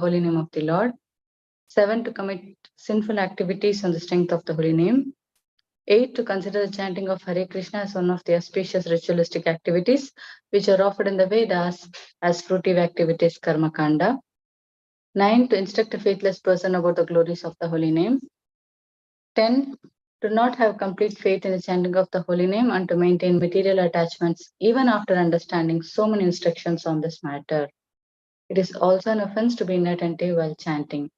holy name of the Lord. 7, to commit sinful activities on the strength of the holy name. 8, to consider the chanting of Hare Krishna as one of the auspicious ritualistic activities which are offered in the Vedas as fruitive activities, Karma Kanda. 9, to instruct a faithless person about the glories of the holy name. 10, to not have complete faith in the chanting of the holy name and to maintain material attachments even after understanding so many instructions on this matter. It is also an offense to be inattentive while chanting.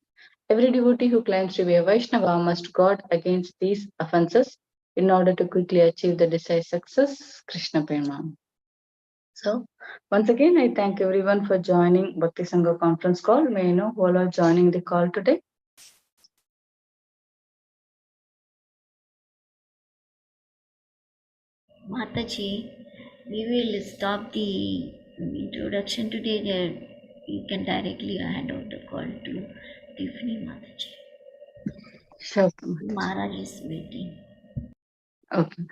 Every devotee who claims to be a Vaishnava must guard against these offenses in order to quickly achieve the desired success, Krishna Prema. So, once again, I thank everyone for joining Bhakti Sangha conference call. May I know who all are joining the call today? Mataji, we will stop the introduction today. There, you can directly hand over the call to Tiffany Mataji. Sure. Maharaj is waiting. Okay.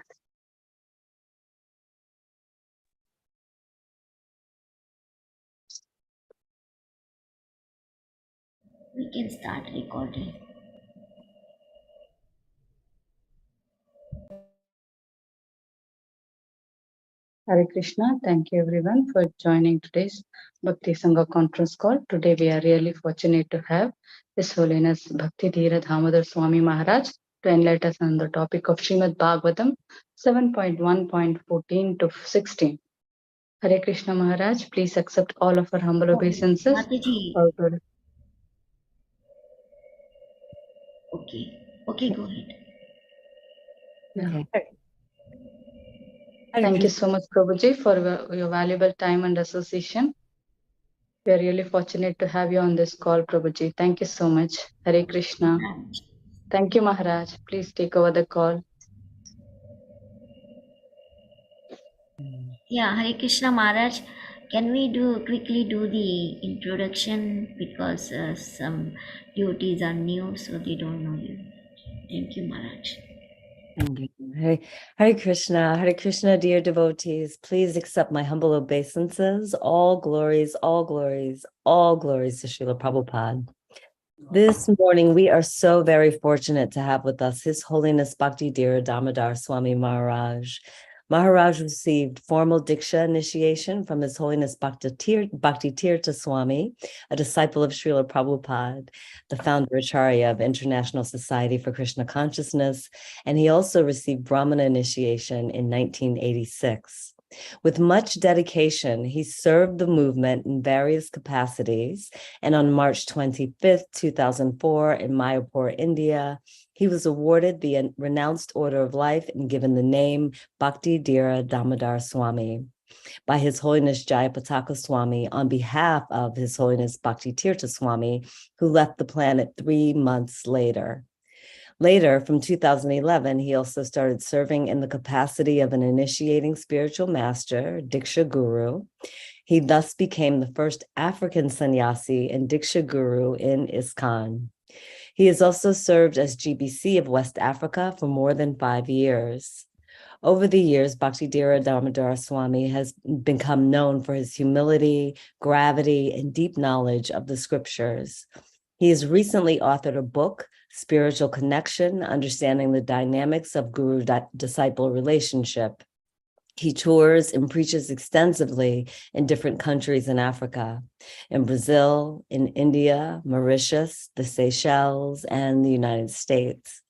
We can start recording. Hare Krishna. Thank you everyone for joining today's Bhakti Sangha conference call. Today we are really fortunate to have His Holiness Bhakti Dhira Damodar Swami Maharaj to enlighten us on the topic of Srimad Bhagavatam 7.1.14 to 16. Hare Krishna Maharaj, please accept all of our humble obeisances. Mataji. Okay, go ahead. Yeah. Thank you so much, Prabhuji, for your valuable time and association. We are really fortunate to have you on this call, Prabhuji. Thank you so much. Hare Krishna. Thank you, Maharaj. Please take over the call. Yeah, Hare Krishna Maharaj. Can we quickly do the introduction because some devotees are new, so they don't know you. Thank you, Maharaj. Thank you. Hare Krishna, dear devotees, please accept my humble obeisances. All glories, all glories, all glories to Srila Prabhupada. This morning, we are so very fortunate to have with us His Holiness Bhakti Dhira Damodar Swami Maharaj. Maharaj received formal Diksha initiation from His Holiness Bhakti Tirtha Swami, a disciple of Srila Prabhupada, the founder Acharya of International Society for Krishna Consciousness, and he also received Brahmana initiation in 1986. With much dedication, he served the movement in various capacities, and on March 25th, 2004, in Mayapur, India, he was awarded the renounced Order of Life and given the name Bhakti Dhira Damodar Swami by His Holiness Jayapataka Swami on behalf of His Holiness Bhakti Tirtha Swami, who left the planet 3 months later. Later, from 2011, he also started serving in the capacity of an initiating spiritual master, Diksha Guru. He thus became the first African sannyasi and Diksha Guru in ISKCON. He has also served as GBC of West Africa for more than 5 years. Over the years, Bhakti Dhira Damodar Swami has become known for his humility, gravity, and deep knowledge of the scriptures. He has recently authored a book, Spiritual Connection, Understanding the Dynamics of Guru-Disciple Relationship. He tours and preaches extensively in different countries in Africa, in Brazil, in India, Mauritius, the Seychelles, and the United States.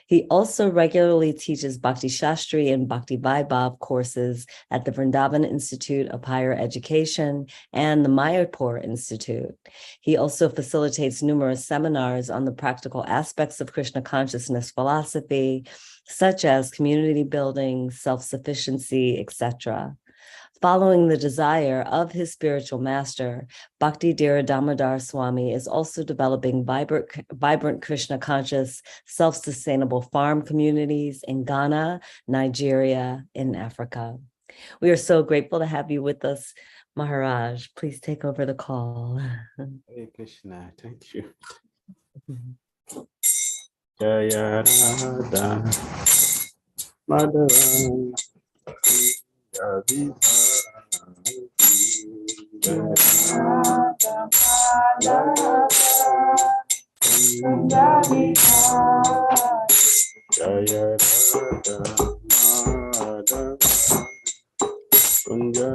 He also regularly teaches Bhakti Shastri and Bhakti Vaibhav courses at the Vrindavan Institute of Higher Education and the Mayapur Institute. He also facilitates numerous seminars on the practical aspects of Krishna consciousness philosophy, such as community building, self-sufficiency, etc. Following the desire of his spiritual master, Bhakti Dhira Damodar Swami is also developing vibrant Krishna conscious, self-sustainable farm communities in Ghana, Nigeria, and Africa. We are so grateful to have you with us, Maharaj. Please take over the call. Hare Krishna, thank you. Jaya Radha Madhava Jaya Jaya Radha Madhava Kunja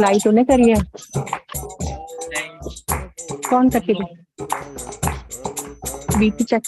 light होने करिए कौन करके BP check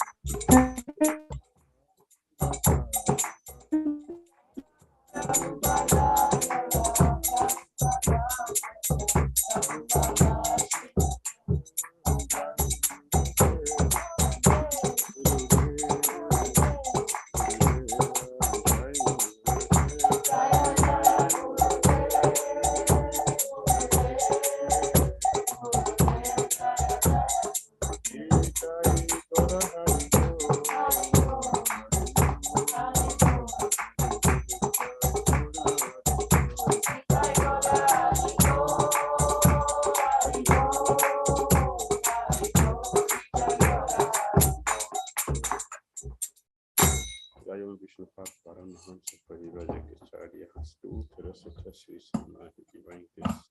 Vishnupat Paramahamsa Parivrajagacharya Stutra Sutta Sri Srimad Divine Grace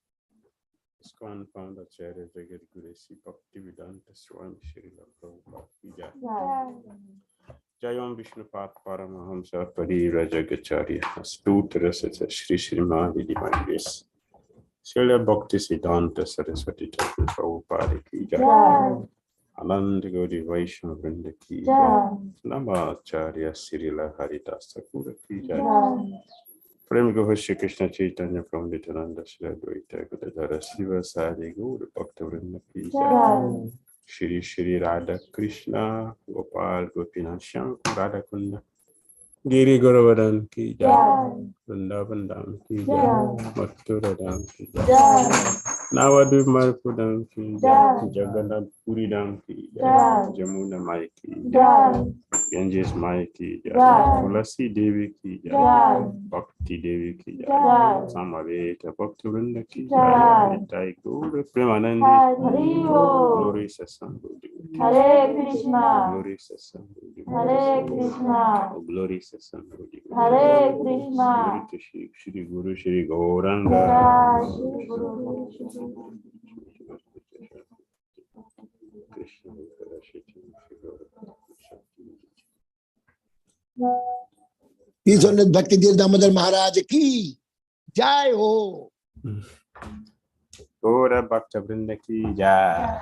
ISKCON Founder Acharya Jagat Guru Sri Bhakti Vedanta Swami Srila Prabhupada Ki Jai. Jayam Vishnupat Paramahamsa Parivrajagacharya Stutra Sutta Sri Srimad Divine Grace Srila Bhakti Siddhanta Saraswati Thakur Prabhupada Ki Jai. Anand Gauri Vaishnav Vrinda Ki Jai. Namacharya Srila Haridas Thakur Ki Jai. Prem Goha Shri Krishna Chaitanya from Nityananda Shri Advaita Gadadhara Srivasadi Gaura Bhakta Vrinda Ki Jai. Shri Shri Radha Krishna Gopal Gopinath Shyam Radha Kunda Giri Garavardhan Ki Jai. Vrindavan Dham Ki Jai. Mathura Dham Ki Jai. Navadvip Marpudam Ki Jai. Jagannath Puri Dham Ki Jai. Jamuna Mai Ki Jai. Ganges Mai Ki Jai. Tulasi Devi Ki Jai. Bhakti Devi Ki Jai. Samareta Bhakti Vrinda Ki Jai. Nitai Gaura Premanandi. Glory Sasango. Hare Krishna. Glory Sasango. Hare Krishna. Glory Sasango. Hare Krishna. Glory to Shri Guru Shri Gauranga. Jai Shri Guru. Krishna His Holiness Bhakti Dhira Damodar Maharaj ki Jai ho. Gaura Bhakta Vrinda Ki Jai.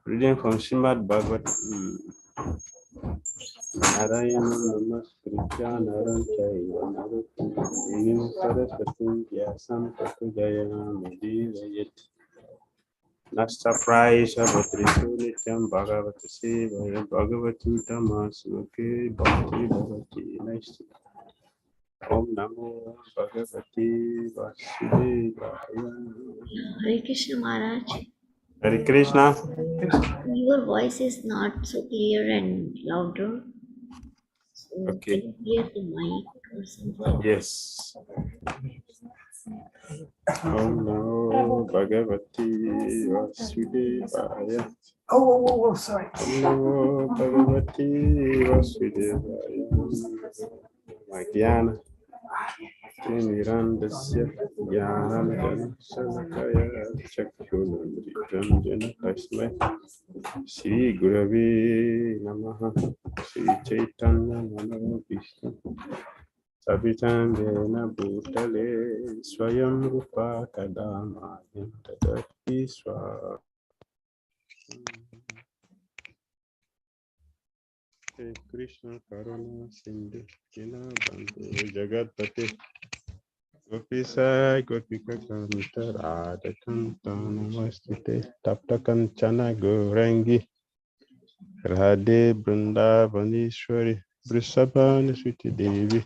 Reading from Srimad Bhagavatam. Narayana Namaskritya Naram Chaiva Narottam Saraswatim Vyasam Tato Jayamudivayet. Nasta Praisha Bhatrisu Nityam Bhagavata Sevaya Bhagavatu Tamasmuke Bhakti Bhavati Naisti. Om Namo Bhagavati Vasudevaya. Hare Krishna Maharaj. Hare Krishna. Your voice is not so clear and louder. So Okay. can you clear the mic or something? Yes. Om Namo Bhagavati Vasudevaya. Sorry. Om Namo Bhagavati Vasudevaya. Magyana Timirandasya Jnanam Salakaya Chakshunamritam Jana Tasmai Shri Gurave Namaha Shri Chaitanya Manavishnu Savitam Jena Bhutale Swayam Rupa Kadamayam Tadati Swa. Krishna Karuna Sindhu Kina Bandhu Jagatpate Gopisa Gopika Kanta Radha Kanta Namastite Tapta Kanchana Gorangi Radhe Brindavanishwari Vrisabhani Sriti Devi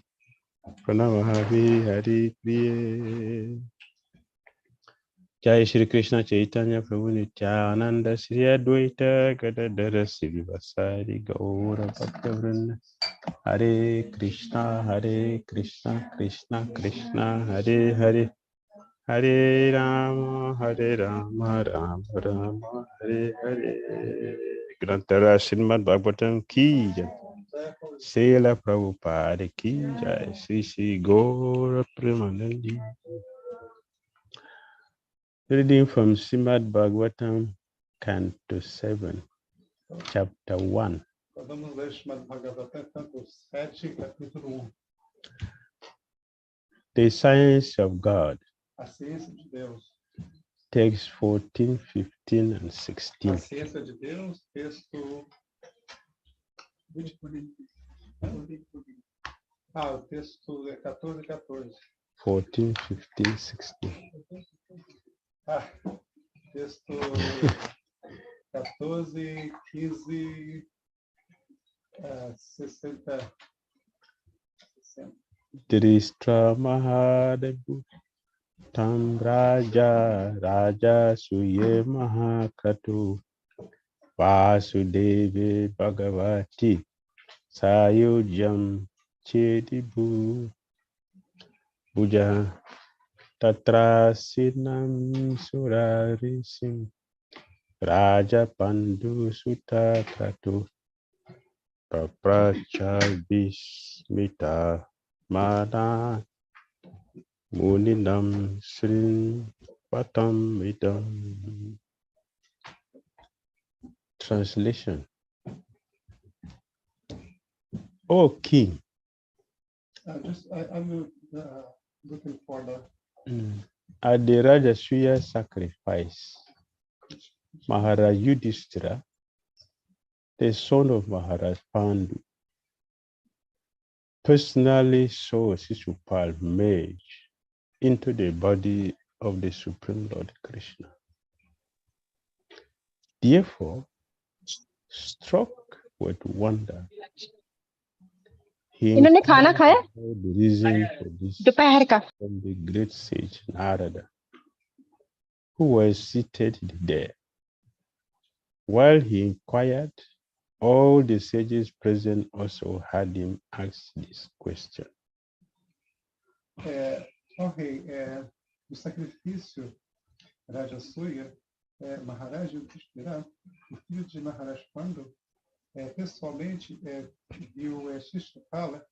Pranamahavi Hari Priye. Jai Shri Krishna Chaitanya Prabhu Nityananda Shri Advaita Gadadhara Srivasadi Gaura Bhakta Vrinda. Hare Krishna Krishna Krishna Hare Hare Hare Rama Rama Rama Hare Hare. Grantara Srimad Bhagavatam Ki Jai. Srila Prabhupada Ki Jai. Sri Sri Gaura Premanandi. Reading from Srimad Bhagavatam, Canto 7, Chapter 1. Vamos ler Srimad Bhagavatam, Canto 7, Capítulo 1. The Science of God. A Ciência de Deus. Text 14, 15, and 16. A Ciência de Deus, texto... o texto é 14 e 14. 14, 15, 16. Texto 14, 15, 60. Dristra Mahadevu Tam Raja Suye Mahakratu Vasudeve Bhagavati Sayujam Chedibu Buja Tatra Sinam Surarisim Raja Pandu Sutta Kratu Papracha Bismita Mana Muninam Sri Patam Idam. Translation. O King, I'm looking for the at the Rajasuya sacrifice, Maharaj Yudhishthira, the son of Maharaj Pandu, personally saw Shishupal merge into the body of the Supreme Lord Krishna. Therefore, struck with wonder, he इन्होंने खाना inquired खाया about the reason for this दोपहर का from the great sage Narada, who was seated there. While he inquired, all the sages present also heard him ask this question. O sacrifício Rajasuya, Maharaj Yudhishthira, o filho de Maharaj Pandu, pessoalmente viu Shishupala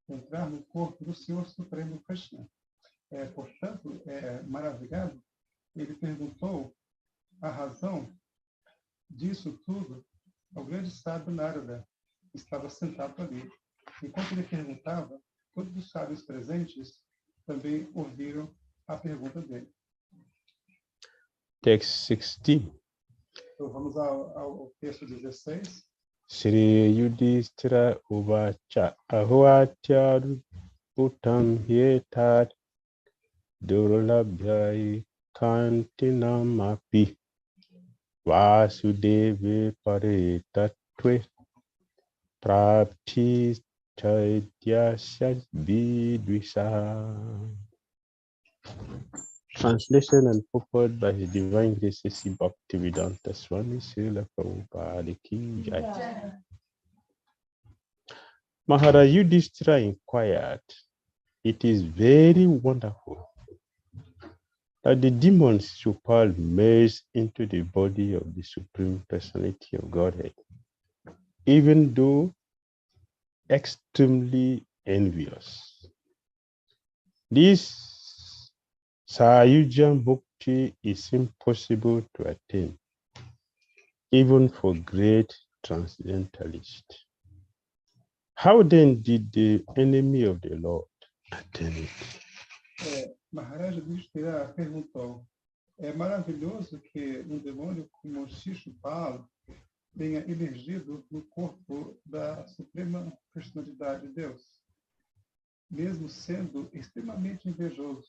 entrar no corpo do Senhor Supremo Krishna. Portanto, maravilhado, ele perguntou a razão disso tudo ao grande sábio Narada, que estava sentado ali. Enquanto ele perguntava, todos os sábios presentes também ouviram a pergunta dele. Text 16. Então, vamos ao texto 16. Sri Yudhishthira Uvacha Ahuatyar Utam Yetat Durlabhyai Kantinamapi Vasudeve Pare Tatve Prapti Chaityasya Vidvisa. Translation and purport by His Divine Grace C. Bhaktivedanta Swami Srila Prabhupada Ki Jai. Maharaj Yudhishthira inquired, "It is very wonderful that the demons Shupal merged into the body of the Supreme Personality of Godhead, even though extremely envious. This Sayuja Mukti is impossible to attain, even for great transcendentalists. How then did the enemy of the Lord attain it?" Maharaj Yudhishthira perguntou: é maravilhoso que um demônio como Shishupala tenha emergido no corpo da Suprema Personalidade de Deus, mesmo sendo extremamente invejoso.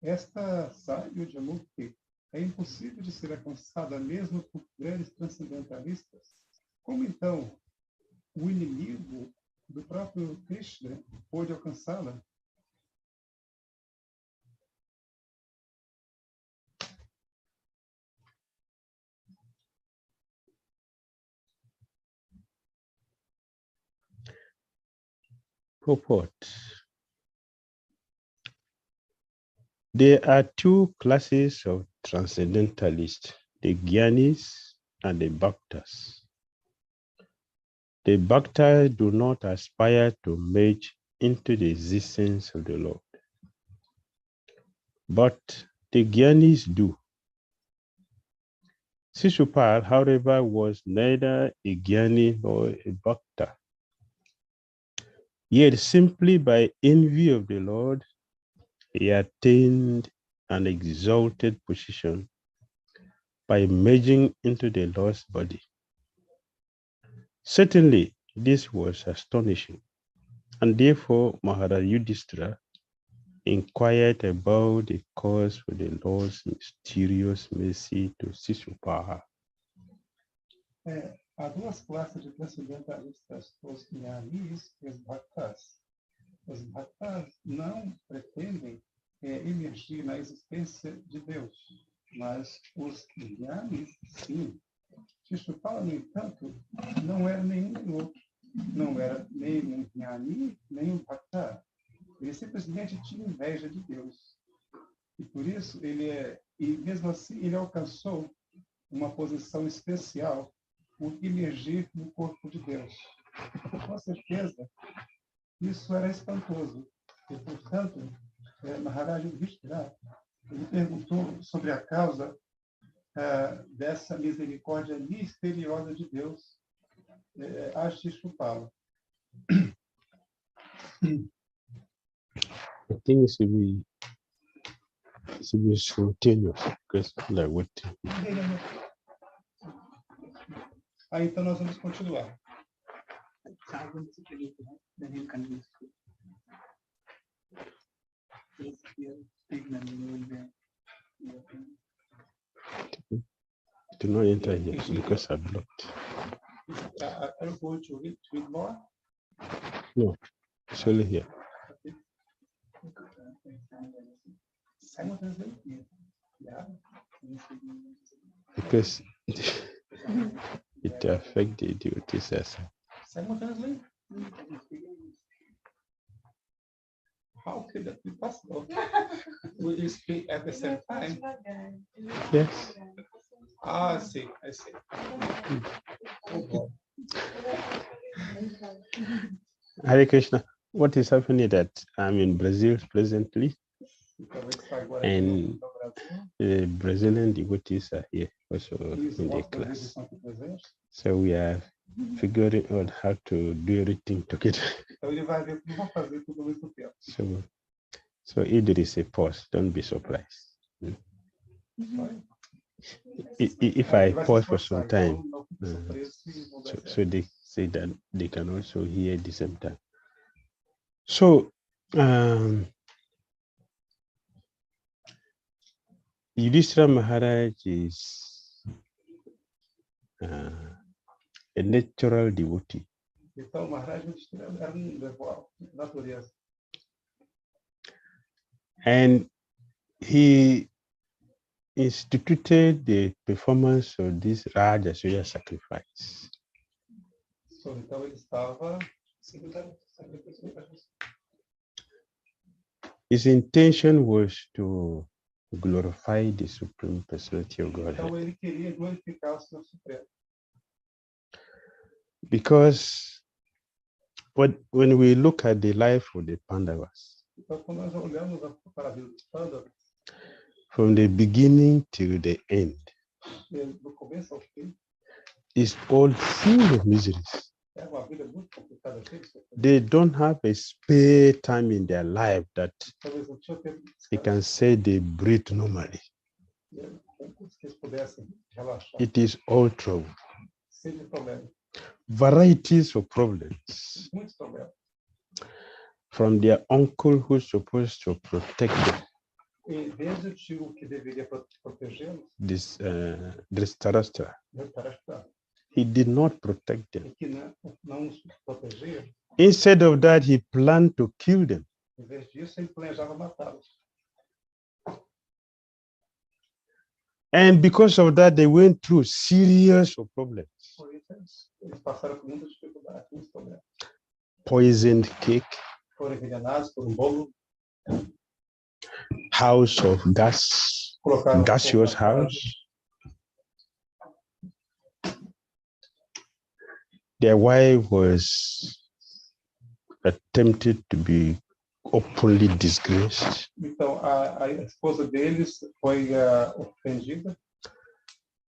Esta Sayuja Mukti é impossível de ser alcançada mesmo por grandes transcendentalistas. Como então o inimigo do próprio Krishna pôde alcançá-la? Purport. There are two classes of transcendentalists, the Gyanis and the Bhaktas. The Bhaktas do not aspire to merge into the existence of the Lord, but the Gyanis do. Shishupal, however, was neither a Gyani nor a Bhakta. Yet simply by envy of the Lord, he attained an exalted position by merging into the Lord's body. Certainly, this was astonishing, and therefore Maharaj Yudhishthira inquired about the cause for the Lord's mysterious mercy to Shishupala. Há duas classes de transcendentalistas, os Gyanis e os Bhaktas. Os Bhaktas não pretendem emergir na existência de Deus, mas os Gyanis, sim. Shishupala, no entanto, não era nenhum outro. Não era nem um Gyani, nem um Bhakta. Ele simplesmente tinha inveja de Deus. E por isso, e mesmo assim, ele alcançou uma posição especial imergir no corpo de Deus. Com certeza, isso era espantoso. E, portanto, Maharaj Dhira, ele perguntou sobre a causa dessa misericórdia misteriosa de Deus a Shishupala. I think it should be spontaneous because like what Então nós vamos continuar. do not enter here because I blocked. Are you going to read more? No, it's only here. Simultaneously? Yeah. Because it affects the duties as Simultaneously? How could that be possible? Will you speak at the same time? yes. I see. Hare Krishna. What is happening that I'm in Brazil presently, and the Brazilian devotees are here also in the class. So we are figuring out how to do everything together. So if there is a pause, don't be surprised. If I pause for some time, so they say that they can also hear at the same time. So, Yudhishthira Maharaj is a natural devotee. Então, Maharaj era devoto, natureza. And he instituted the performance of this Rajasuya sacrifice. So, então ele estava His intention was to glorify the Supreme Personality of Godhead. Então ele queria glorificar o Senhor Supremo. Because when we look at the life of the Pandavas, Então, quando nós olhamos para a vida dos Pandavas, from the beginning to the end, do começo ao fim, is all full of miseries. é uma vida muito complicada. They don't have a spare time in their life that Talvez não tinha tempo de they can say they breathe normally. que eles pudessem relaxar. It is all trouble. Sem problema. Varieties of problems. Muitos problemas. From their uncle who's supposed to protect them, E desde o tio que deveria protegê-los, this Dhritarashtra, Dhritarashtra, he did not protect them. e que não os protegia, Instead of that, he planned to kill them. em vez disso, ele planejava matá-los. And because of that, they went through serious problems. Por isso, eles passaram por muitas dificuldades, muitos problemas. Poisoned cake, Foram envenenados por bolo, house of gas, colocaram gaseous house. Their wife was attempted to be openly disgraced. Então, a esposa deles foi ofendida,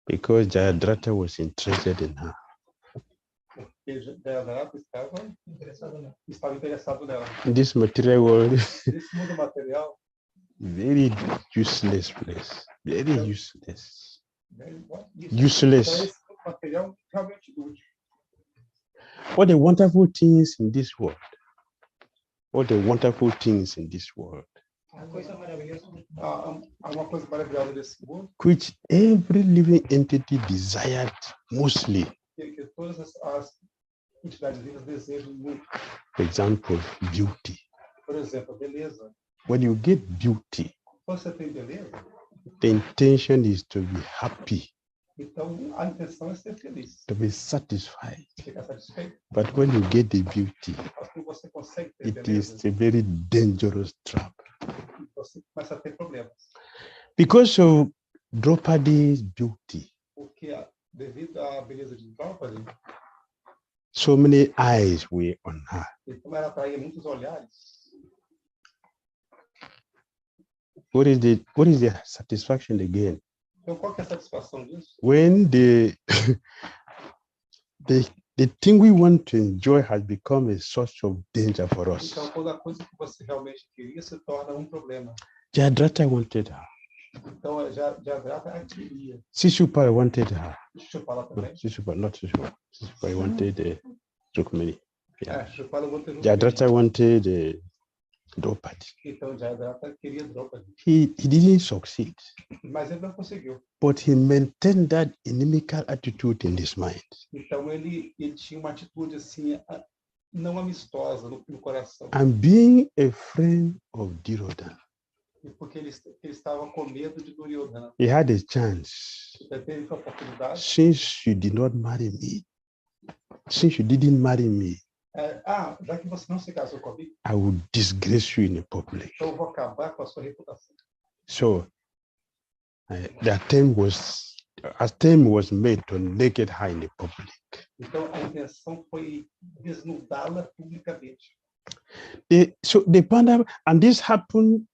Because Jayadratha was interested in her. porque Jayadratha estava interessado nela. In this material world, Nesse mundo material, very useless place. Very useless. Então, Useless. esse material realmente útil. What the wonderful things in this world. What the wonderful things in this world. Há uma coisa maravilhosa desse mundo, Which every living entity desired mostly. que todas as entidades vivas desejam muito. For example, beauty. Por exemplo, a beleza. When you get beauty, Quando você tem beleza, the intention is to be happy, então a intenção é ser feliz, to be satisfied. ficar satisfeito. But when you get the beauty, Mas quando você consegue ter it beleza, is a very dangerous trap. você começa a ter problemas. Because of Draupadi's beauty, Porque devido à beleza de Draupadi, so many eyes were on her. então ela atraía muitos olhares. What is the satisfaction again? Então, qual que é a satisfação disso? When the thing we want to enjoy has become a source of danger for us. Então, quando a coisa que você realmente queria se torna um problema. Jadrata wanted her. Então, Jadrata a queria. Shishupal wanted her. Shupala também. Shishupal, not Shishupal. Shishupal wanted Rukmini. Yeah. Shupala wanted Jadrata wanted Draupadi. Então, Jadrata queria Draupadi. He didn't succeed, Mas ele não conseguiu. but he maintained that inimical attitude in his mind. Então, ele tinha uma atitude assim, não amistosa no coração. And being a friend of Dhira, Porque ele estava com medo de Duryodhana. he had a chance. Ele teve a oportunidade. Since you did not marry me, since you didn't marry me, Já que você não se casou comigo, I will disgrace you in the public. então eu vou acabar com a sua reputação. So the attempt was made to naked her in the public. Então a intenção foi desnudá-la publicamente. So the Pandava, and this happened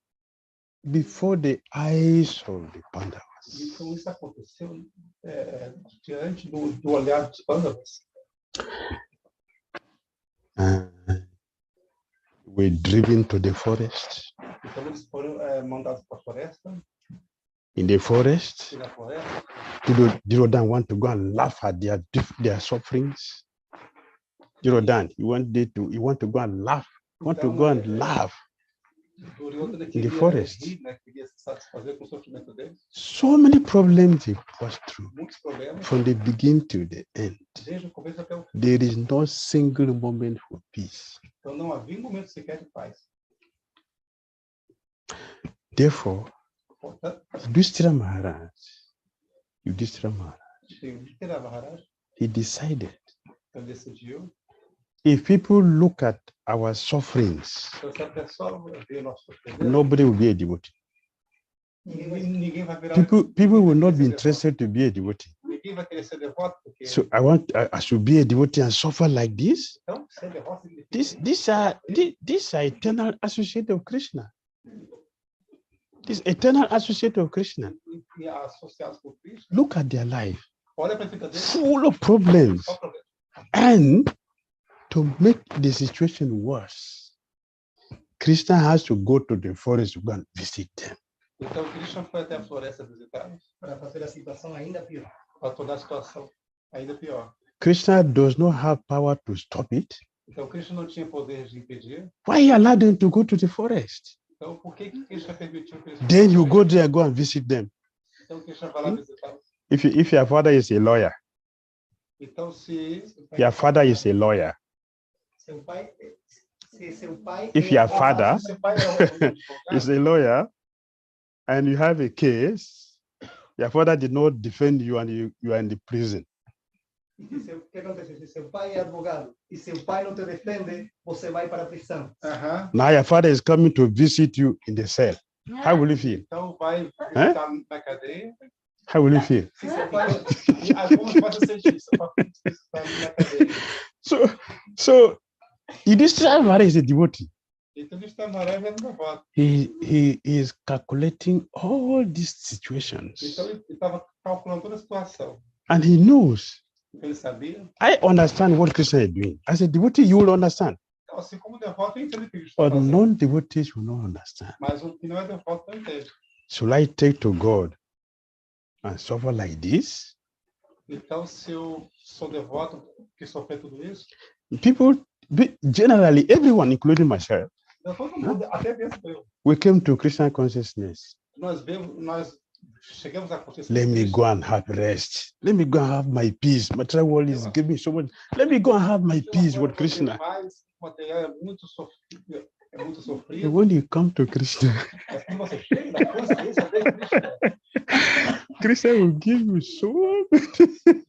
before the eyes of the Pandavas. Então isso aconteceu diante do olhar dos Pandavas. Were driven to the forest. Então eles foram mandados para a floresta. In the forest, E na floresta, Dhira want to go and laugh at their sufferings. Dhira, you want to go and laugh. You want to go and laugh Duryodhana in the queria forest. rir, né? Queria se satisfazer com o sofrimento deles. So many problems he passed through Muitos problemas, from the beginning to the end. desde o começo até o fim. There is no single moment for peace. Então não havia momento sequer de paz. Therefore, Portanto, Yudhishthira Maharaj, Dhira Maharaj, he decided, então decidiu, if people look at our sufferings, então se a pessoa vê o nosso sofrimento, nobody will be a devotee. ninguém vai virar. People will not be interested to be a devotee. Ninguém vai querer ser devoto, porque So I should be a devotee and suffer like this. então ser devoto significa These are eternal associates of Krishna. This eternal associate of Krishna. e associados com Cristo. Look at their life, Olha para a vida deles, full of problems. só problema. And to make the situation worse, Krishna has to go to the forest to go and visit them. Então Krishna foi até a floresta visitá-los para fazer a situação ainda pior. para tornar a situação ainda pior. Krishna does not have power to stop it. Então Krishna não tinha poder de impedir. Why he allowed them to go to the forest? Então por que Krishna permitiu que eles Then you go there and go and visit them. Então Krishna vai lá visitá-los. If your father is a lawyer, Então se your father is a lawyer. Seu pai, se seu pai If your father seu pai é is a lawyer and you have a case, your father did not defend you and you are in the prison. o que acontece? Se seu pai é advogado e seu pai não te defende, você vai para a prisão. Now your father is coming to visit you in the cell. How will you feel? Então vai visitar na cadeia. How will you feel? Se seu pai como pode ser isso? Está na cadeia. So Yudhishthira Maharaj is a devotee. Então Krishna Maharaj é devoto. He is calculating all these situations. Então ele estava calculando toda a situação. And he knows. Ele sabia. I understand what Krishna is doing. As a devotee, you will understand. Então, assim como devoto, eu entendo o que Krishna está But fazendo. non-devotees will not understand. Mas o que não é devoto não entende. Should I take to God and suffer like this? Então, se eu sou devoto que sofre tudo isso, People, generally, everyone, including myself, então, todo mundo, até mesmo eu, we came to Krishna consciousness. nós chegamos à consciência. Let de me Cristo. go and have rest. Let me go and have my peace. Material world is giving me so much. Let me go and have my peace with Krishna. Mas o material é muito sofrido. And when you come to Krishna, Mas quando você chega na consciência de Krishna, Krishna will give you so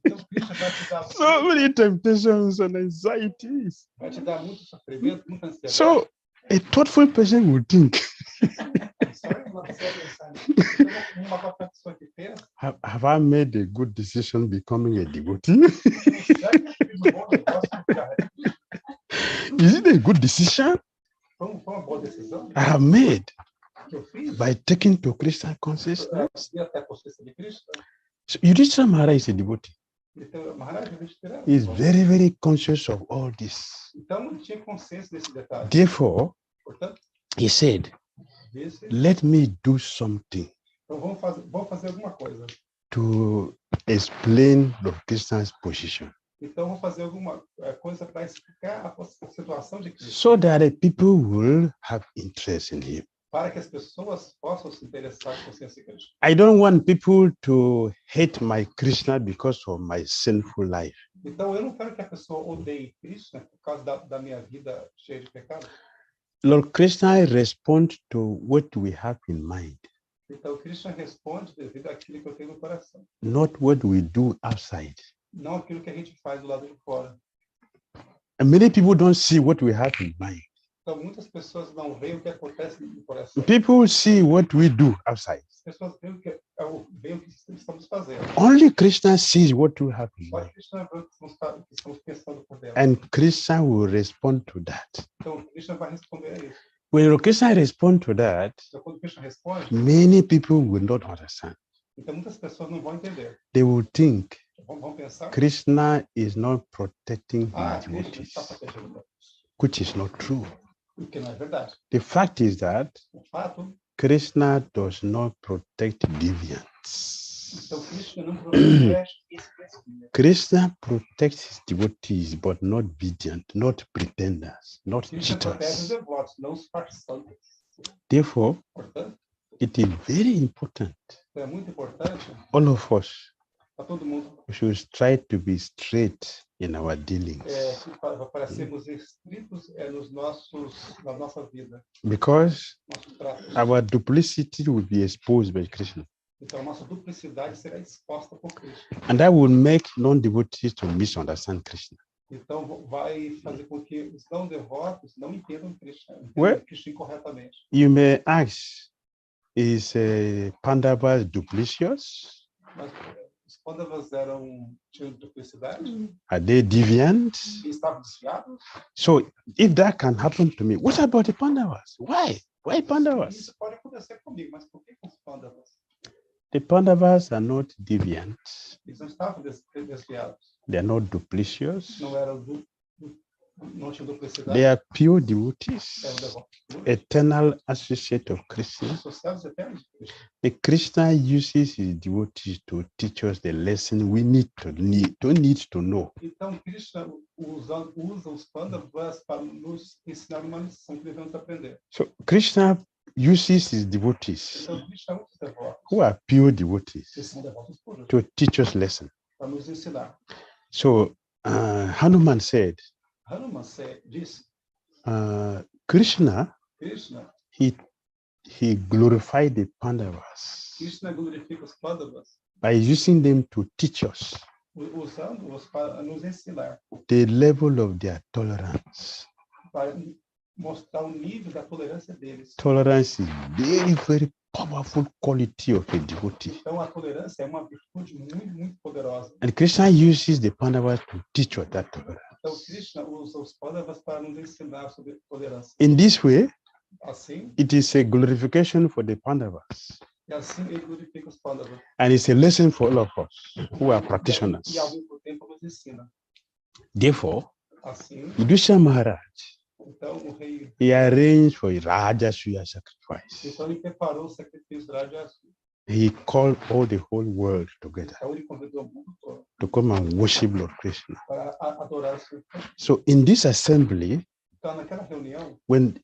então Krishna vai te dar so many temptations and anxieties. muito sofrimento, muita ansiedade. So a thoughtful person would think, Have I made a good decision becoming a devotee? Is it a good decision I have made by taking to Krishna consciousness? So Yudhishthira Maharaj is a devotee. He is very, very conscious of all this. Therefore, he said, let me do something to explain Lord Krishna's position, so that the people will have interest in him. I don't want people to hate my Krishna because of my sinful life. Lord Krishna responds to what we have in mind, not what we do outside. And many people don't see what we have in mind. People see what we do outside. Only Krishna sees what we have in mind. And Krishna will respond to that. When Krishna responds to that, many people will not understand. They will think Krishna is not protecting his devotees, which is not true. The fact is that Krishna does not protect deviants. Krishna protects his devotees, but not deviant, not pretenders, not cheaters. Therefore, it is very important, all of us, we should try to be straight in our dealings. Because our duplicity will be exposed by Krishna. And that will make non-devotees to misunderstand Krishna. Well, you may ask, is Pandavas duplicitous? Are they deviant? So if that can happen to me, what about the Pandavas? Why? Why Pandavas? The Pandavas are not deviant. They are not duplicitous. They are pure devotees, eternal associate of Krishna. The Krishna uses his devotees to teach us the lesson we need to know. So Krishna uses his devotees, who are pure devotees, to teach us lesson. So Hanuman said, Krishna, he glorified the Pandavas by using them to teach us the level of their tolerance. Tolerance is very, very powerful quality of a devotee. And Krishna uses the Pandavas to teach us that tolerance. In this way, it is a glorification for the Pandavas. And it's a lesson for all of us who are practitioners. Therefore, Yudhishthira Maharaj, he arranged for a Rajasuya sacrifice. He called all the whole world together to come and worship Lord Krishna. So in this assembly, when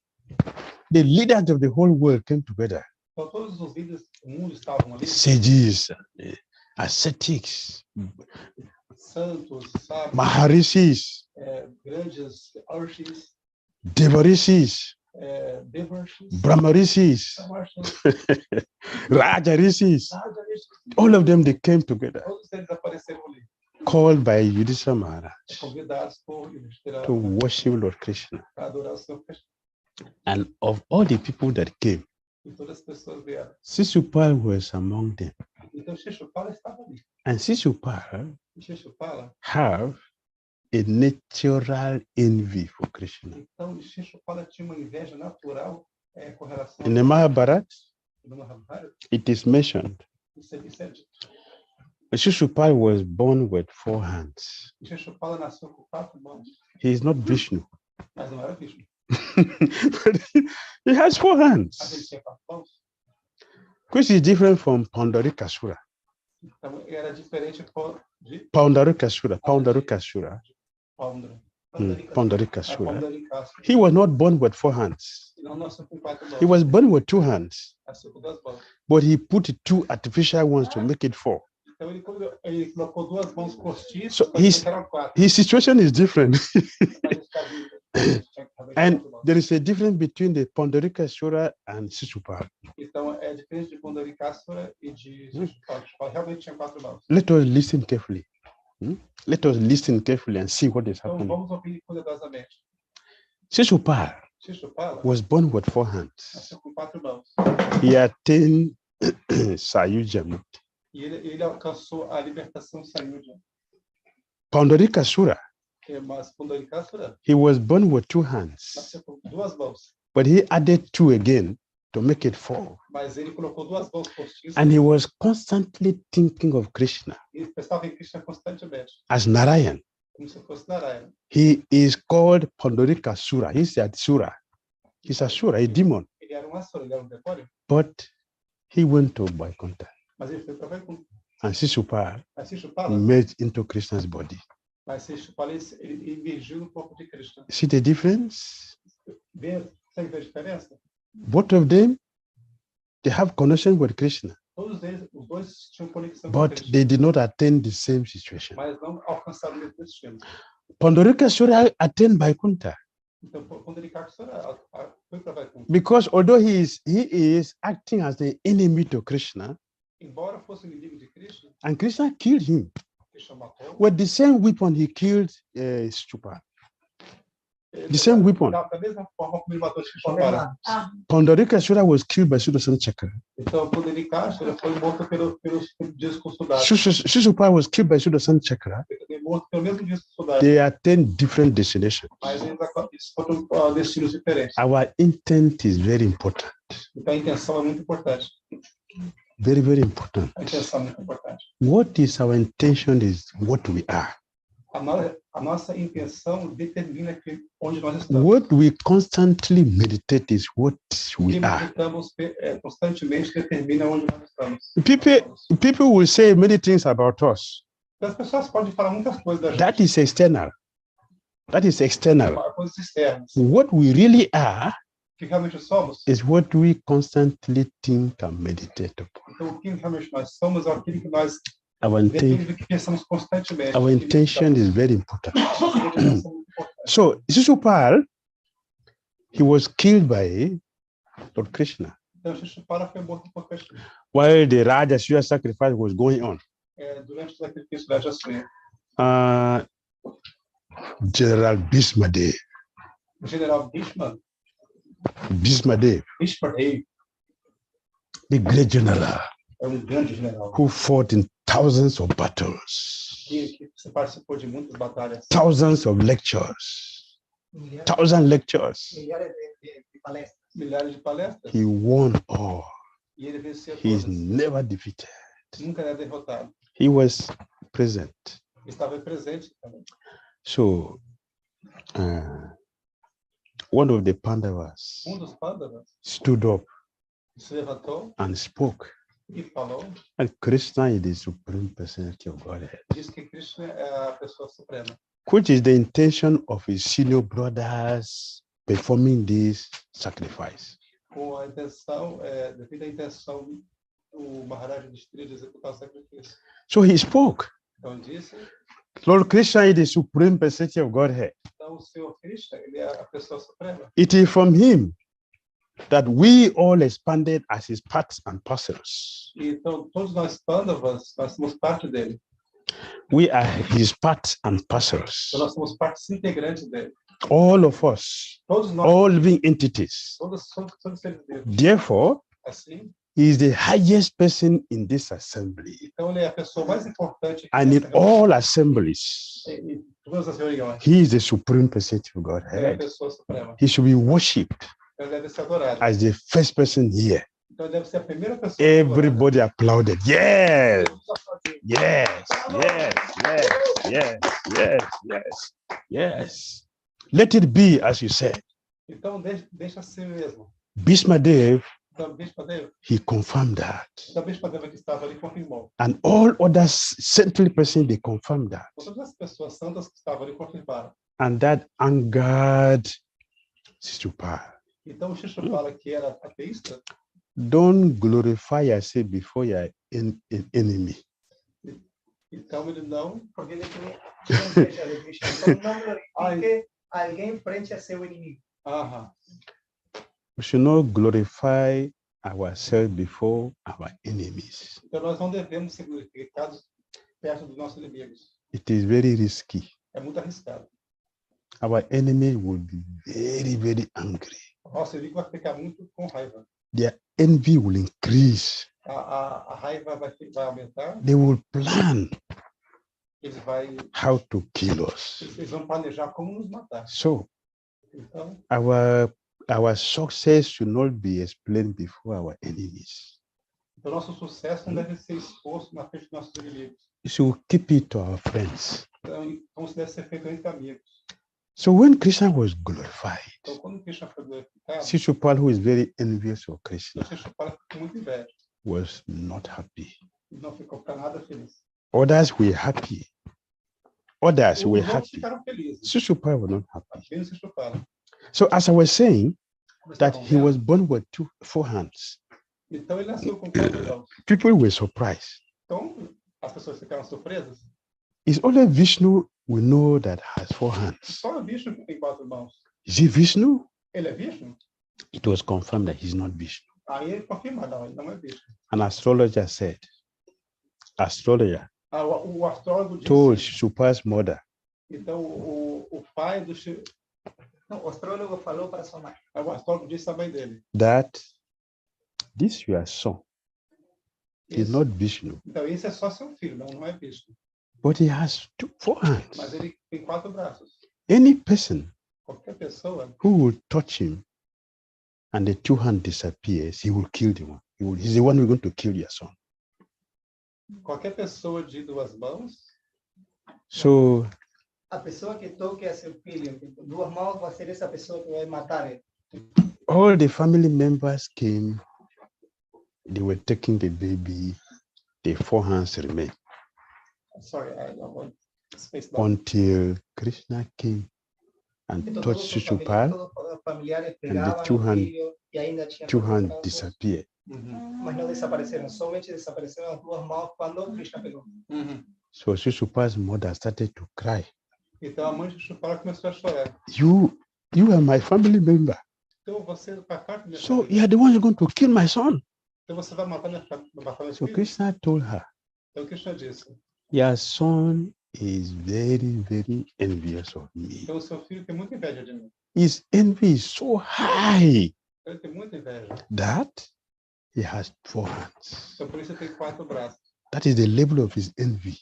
the leaders of the whole world came together, sages, ascetics, Maharishis, Devarishis, Brahmarishis, Rajarishis, all of them, they came together, called by Yudhishthira Maharaj to worship Lord Krishna. And of all the people that came, E todas as pessoas vieram. Shishupal was among them. Então Shishupala estava ali. And Shishupal E Shishupala, have a natural envy for Krishna. então Shishupala tinha uma inveja natural com relação In the Mahabharata, no Mahabharata. it is mentioned. Isso é dito. Shishupal was born with 4 hands. Shishupala nasceu com 4 mãos, He is not Vishnu. mas não era Vishnu. But he has 4 Mas ele hands, tinha 4 mãos. which is different from Pandarikasura. Então era diferente de Pandarikasura. Paundra. Pandarikasura. Paundarikasura. He was not born with 4 hands. Não nasceu com 4 mãos. He was born with 2 hands, Nasceu com 2 mãos. but he put 2 artificial ones to make it 4. Então ele colocou 2 mãos postiças, So mas eram 4. His situation is different. And And there is a difference between the Pandarikasura and Shishupal. então é diferente de Paundarikasura e de Shishupala. Realmente tinha 4 mãos. Let us listen carefully. Let us listen carefully and see what is Então happening. vamos ouvir cuidadosamente. Shishupal Shishupala was born with 4 hands. nasceu com 4 mãos. He attained Sayuja Mukti. E ele alcançou a libertação Sayuja. Pandarikasura, Mas Paundarikasura he was born with 2 hands, nasceu com 2 mãos. but he added 2 again to make it 4. Mas ele colocou 2 mãos postiças And he was constantly thinking of Krishna e pensava em Krishna constantemente, as Narayan. como se fosse Narayana. He is called Pandarikasura. He's a Sura. He's a Sura, a demon. Ele era um asura, ele era um demônio, But he went to Vaikuntha. mas ele foi para Vaikuntha. And Shishupal Mas Shishupala, merged into Krishna's body. mas Shishupala ele emergiu no corpo de Krishna. See the difference? Sabe a diferença? Both of them, they have connection with Krishna, Todos eles, os dois tinham conexão com but Krishna, they did not attain the same situation. mas não alcançaram o mesmo destino. Pandarikasura attained Vaikuntha Então, quando ele foi para Vaikuntha, because although he is acting as the enemy to Krishna, embora fosse inimigo de Krishna, and Krishna killed him Krishna matou. with the same weapon he killed Shishupal. The same weapon. Da mesma forma como ele matou Shishupala. Pandarikasura was killed by Sudarsana Chakra. Então, quando ele foi morto pelos discos soldados. Shishupal was killed by Sudarsana Chakra. Ele foi morto pelo mesmo disco soldado. They attained different destinations. Mas eles foram destinos diferentes. Our intent is very important. Então, a intenção é muito importante. Very, very important. A intenção é muito importante. What is our intention is what we are. A nossa intenção determina onde nós estamos. What we constantly meditate is what O we que are. meditamos constantemente determina onde nós estamos. People will say many things about us. Então, as pessoas podem falar muitas coisas da gente. That is external. That is external. Coisas externas. What we really are O que realmente somos. is what we constantly think and meditate upon. Então, o que realmente nós somos é aquilo que nós Our, depende do que pensamos constantemente. our intention is very important. So, Shishupal, he was killed by Lord Krishna Então, Shishupala foi morto por Krishna. while the Rajasuya sacrifice was going on. Durante o sacrifício da Rajasuya. General Bhismadev, O general Bhishma, Bhismadev, the great general é grande general who fought in thousands of battles, que participou de muitas batalhas. thousands of lectures, Milhares de palestras. He won all. E ele venceu He is todas. never defeated. Nunca é derrotado. He was present. Estava presente também. So, one of the Pandavas Dos Pandavas stood up se levantou and spoke. e falou, And Krishna is the supreme personality of Godhead, diz que Krishna é a pessoa suprema. which is the intention of his senior brothers performing this sacrifice. Com a intenção, devido à intenção do Maharaj de Dhira de executar o sacrifício. So he spoke. Então disse, Lord Krishna is the supreme personality of Godhead. então o Senhor Krishna, ele é a pessoa suprema. It is from him that we all expanded as his parts and parcels. E então todos nós Pandavas, nós somos parte dele. We are his parts and parcels. Então nós somos partes integrantes dele. All of us, Todos nós, all living entities. todos seres vivos. Therefore, Assim, he is the highest person in this assembly então ele é a pessoa mais importante and in nessa reunião. all assemblies. Em todas as reuniões. He is the supreme person of Ele é a Godhead. pessoa suprema. He should be worshipped Ele deve ser adorado. as the first person here. Então ele deve ser a primeira pessoa. que é adorada. Everybody applauded. Yes, yes, yes, yes, yes, yes, yes, yes. Let it be as you said. Então deixa assim mesmo. Bhishmadev, Então Bhishmadev, he confirmed that. então Bhishmadev que estava ali confirmou. And all other saintly persons, they confirmed that. Todas as pessoas santas que estavam ali confirmaram. And that angered Shishupal. Então o Shishupala, que era ateísta, Don't glorify yourself before your enemy. então ele não. Porque ele então não glorifique alguém frente a seu inimigo. Aham. We should not glorify ourselves before our enemies. Então nós não devemos ser glorificados perto dos nossos inimigos. It is very risky. É muito arriscado. Our enemy will be very, very angry. Nosso inimigo vai ficar muito com raiva. Their envy will increase. A raiva vai aumentar. They will plan Eles how to kill us. vão planejar como nos matar. So Então, our success should not be explained before our enemies. o nosso sucesso não deve ser exposto na frente dos nossos inimigos. We should keep it to our friends. Então isso deve ser feito entre amigos. So when Krishna was glorified, Então, quando Krishna foi glorificado, Shishupal, who is very envious of o Krishna, Shishupala ficou com muita inveja. was not happy. E não ficou para nada feliz. Others were happy. Others were Os outros happy. ficaram felizes. Shishupal was not happy. Apenas Shishupala. So as I was saying, Como that estavam he vendo. was born with four hands. Então ele nasceu com 4 mãos. People were surprised. Então as pessoas ficaram surpresas. It's only Vishnu we know that has 4 hands. Só o Vishnu que tem 4 mãos. Is he Vishnu? Ele é Vishnu? It was confirmed that he's not Vishnu. Aí ele confirma, não, ele não é Vishnu. An astrologer said, astrologer O astrólogo told disse, Shishupal's mother então o pai do Não, o astrólogo falou para sua mãe. o astrólogo disse à mãe dele. that this your son is Isso. not Vishnu, Então esse é só seu filho, não é Vishnu. but he has 4 hands. Mas ele tem 4 braços. Any person Qualquer pessoa who will touch him and the 2 hands disappears, he will kill the one. He's the one who's going to kill your son. Qualquer pessoa de 2 mãos, So A pessoa que toque a seu filho, com 2 mãos, vai ser essa pessoa que vai matar ele. all the family members came, they were taking the baby, the 4 hands remained sorry, I don't want space down. until Krishna came and Então, touched todos os Shishupal, familiares pegavam two o hand- filho e ainda tinha 2 dois hands braços, disappeared. mas não desapareceram. Somente desapareceram as 2 mãos quando Krishna pegou. So Shishupal's mother started to cry. Então a mãe de Shishupala começou a chorar. You are my family member. Então você faz parte da minha So família. you are the one who's going to kill my son. Então você vai matar minha So filha. Krishna told her, Então Krishna disse. your son is very, very envious of me. Então o seu filho tem muita inveja de mim. His envy is so high Ele tem muita inveja. that he has 4 hands. Então por isso ele tem 4 braços. That is the level of his envy.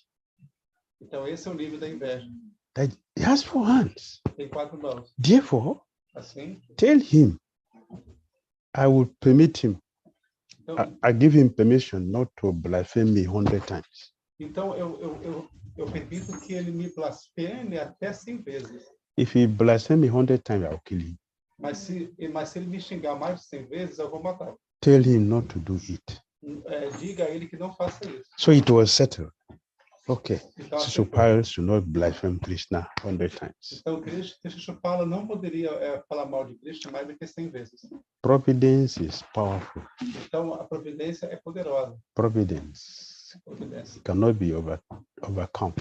Então esse é o nível da inveja. That he has 4 hands. Tem 4 mãos. Therefore, Assim. tell him, I will permit him. Então, I give him permission not to blaspheme me 100 times. então eu permito que ele me blasfeme até 100 vezes. If he blasphemes me 100 times, I'll kill him. Mas se ele me xingar mais de 100 vezes, eu vou matá-lo. Tell him not to do it. Diga a ele que não faça isso. So it was settled. Okay. Então, Shishupal should not blaspheme Krishna 100 times. então Shishupala não poderia falar mal de Krishna mais do que 100 vezes. Providence is powerful. Então a providência é poderosa. Providence Providência. cannot be overcome.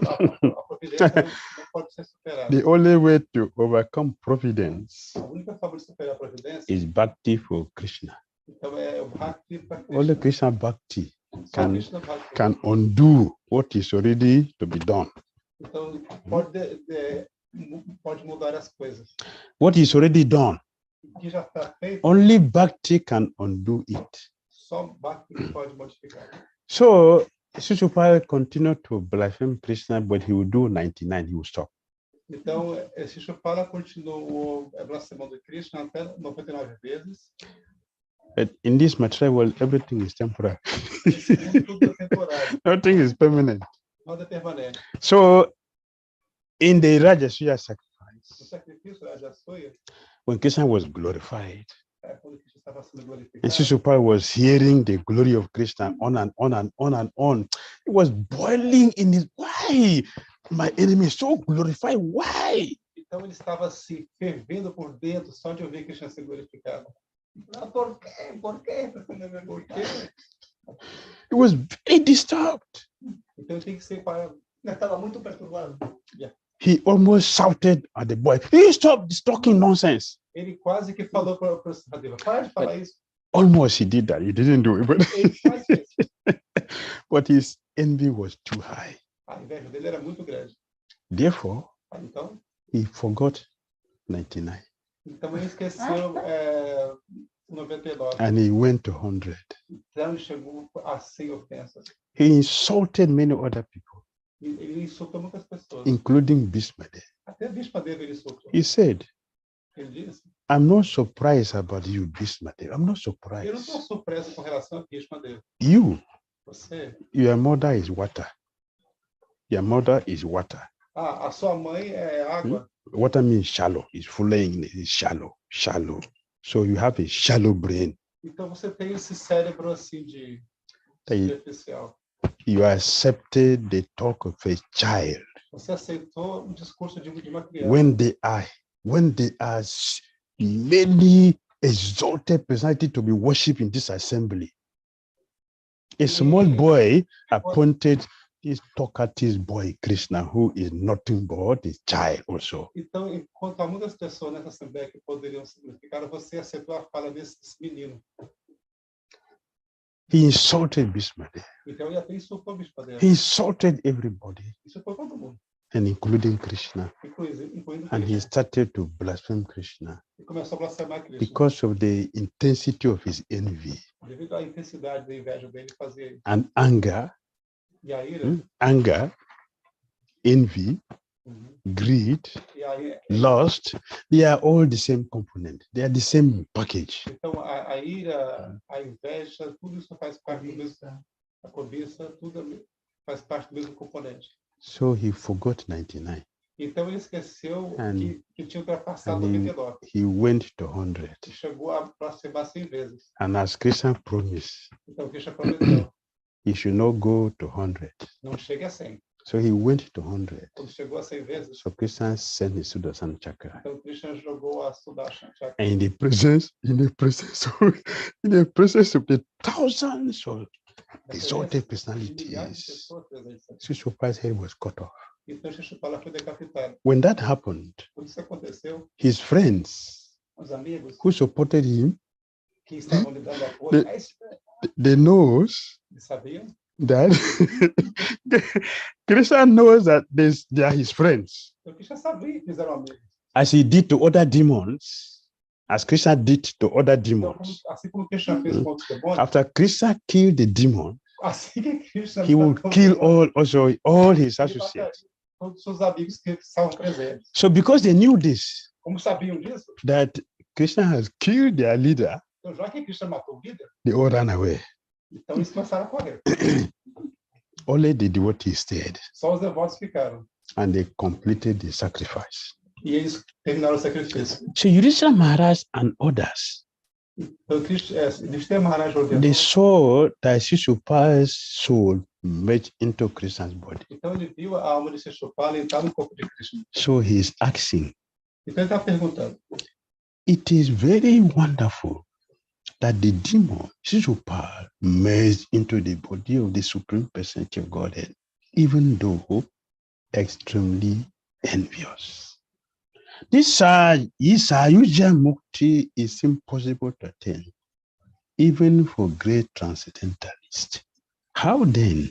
A providência não pode ser superada. The only way to overcome providence A única forma de superar a providência is bhakti for Krishna. então é o Bhakti para Only Krishna. Krishna bhakti Só Krishna Bhakti. can undo what is already to be done. Então pode mudar as coisas. What is already done que já está feito, Only Bhakti can undo it. só Bhakti que pode modificar. So Shishupal continued to blaspheme Krishna, but he would do 99, he would stop. Então, esse Shupala continuou blasfemando Krishna até 99 vezes. But in this material world, everything is temporary. Esse mundo tudo é temporário, Nothing is permanent. nada é permanente. So in the Rajasuya O sacrifice, sacrifício da Jasoya, when Krishna was glorified, quando Krishna estava sendo and glorificado, Shishupal was hearing the glory of Krishna on and on and on and on. It was boiling in his, why? My enemy is so glorified. Why? então ele estava se fervendo por dentro só de ouvir Krishna ser glorificado. Não, por quê? Por quê? Por quê? He was very disturbed. Então ele tem que ser para... Ele estava muito perturbado. He almost shouted at the boy, "Hey, stop this talking nonsense." Ele quase que falou para o Sadeva, para de falar isso. Almost he did that. He didn't do it, but, Ele faz isso. but his envy was too high. A inveja dele era muito grande. Therefore, Então he forgot 99 ele esqueceu 99. and he went to 100. Então ele chegou a 100 ofensas. He insulted many other people, Ele insultou muitas pessoas. including Bhismadev. Até Bhishmadeva ele insultou. He said, Ele disse, "I'm not surprised about you, Bhismadev. I'm not eu não surprised. estou surpreso com relação a Bhishmadeva. You, Você, your mother is water. Your mother is water. a sua mãe é água. Water means shallow. It's flowing. It's shallow, shallow. So you have a shallow brain. Então você tem esse cérebro assim de That superficial. you accepted the talk of a child Você aceitou o discurso de uma criança. when they are many exalted personality to be worshipped in this assembly. A small boy appointed this talkative boy Krishna, who is nothing but a child also. Então, enquanto há muitas pessoas nessa assembleia que poderiam se glorificar, você aceitou a fala desse menino. He insulted Bhismadev. Então ele até insultou Bhishmadeva. He insulted everybody, Insultou todo mundo, and including Krishna. incluindo And he Krishna. started to blaspheme Krishna E começou a blasfemar Krishna. because of the intensity of his envy Devido à intensidade da inveja dele, fazia isso. and anger. E a ira, Anger, envy, greed, e a, lust, they are all the same component. They are the same package. então a ira, a inveja, tudo isso faz parte do mesmo, a cobiça, tudo faz parte do mesmo componente. So he forgot 99 Então ele esqueceu que tinha ultrapassado and 99 he went to 100. e chegou a blasfemar 100 vezes. And as Krishna promised, Então Krishna prometeu, he should not go to 100. não chegue a 100. So he went to 100. Quando chegou a 100 vezes, So Krishna sent his Sudarshan Chakra. então Krishna jogou a Sudarshan Chakra. And in the presence of the thousands of exalted personalities, Shishupal's head was cut off. Então Shishupala foi decapitado. When that happened, Quando isso aconteceu, his friends os amigos who supported him, que estavam lhe dando apoio, they knows eles sabiam that Krishna knows that they are his friends. então Krishna sabia que eles eram amigos. As he did to other demons, as Krishna did to other Então, demons. assim como Krishna fez com os demônios, After Krishna killed the demon, assim que Krishna he would matou kill os demônios, all his ele associates. mataria todos os seus amigos que estavam presentes. So because they knew this, Como sabiam disso? that Krishna has killed their leader, Então, já que Krishna matou o líder, they all ran away. então eles começaram a correr. Only the devotees stayed, Só os devotos ficaram. and they completed the sacrifice. E eles terminaram o sacrifício. So Yudhishthira Maharaj and others, Então, Yudhishthira Maharaj ordenou. they saw that Shishupal's soul merged into Krishna's body. Então, ele viu a alma de Shishupala entrar no corpo de Krishna. So he is asking, Então, ele está perguntando. it is very wonderful that the demon Shishupal merged into the body of the Supreme Personality of Godhead, even though extremely envious. This Sayuja Mukti is impossible to attain, even for great transcendentalists. How then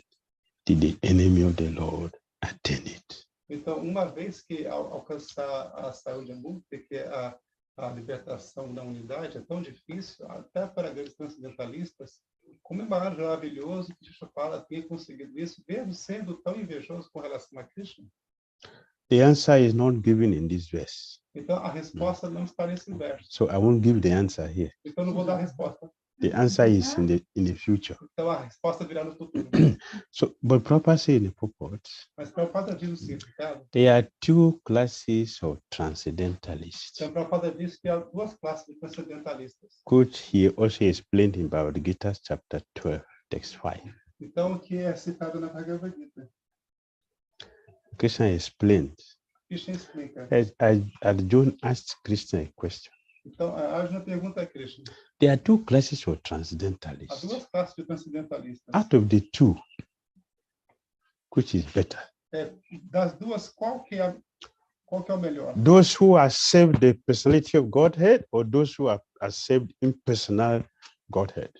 did the enemy of the Lord attain it? Então, uma vez que alcançar a saúde mukti, que é a libertação da unidade é tão difícil, até para grandes transcendentalistas, como é maravilhoso que Shishupala tenha conseguido isso, mesmo sendo tão invejoso com relação a Krishna. The answer is not given in this verse. Então, a resposta não está nesse verso. So I won't give the answer here. Então, eu não vou dar a resposta. The answer is in the future. Então, a resposta virá no futuro. So, but Prabhupada say in the purport, Mas Prabhupada diz o significado. there are two classes of transcendentalists, Então, Prabhupada diz que há duas classes de transcendentalistas. which he also explained in Bhagavad Gita chapter 12, text 5. Então, o que é citado na Bhagavad Gita? Krishna explained. Krishna explica. As Arjuna asked Krishna a question. Então, a Arjuna pergunta a Krishna. There are two classes of Há transcendentalists. duas classes de transcendentalistas. Out of the two, which is better? Das duas, qual que é o melhor? Those who accept the personality of Godhead, or those who accept impersonal Godhead?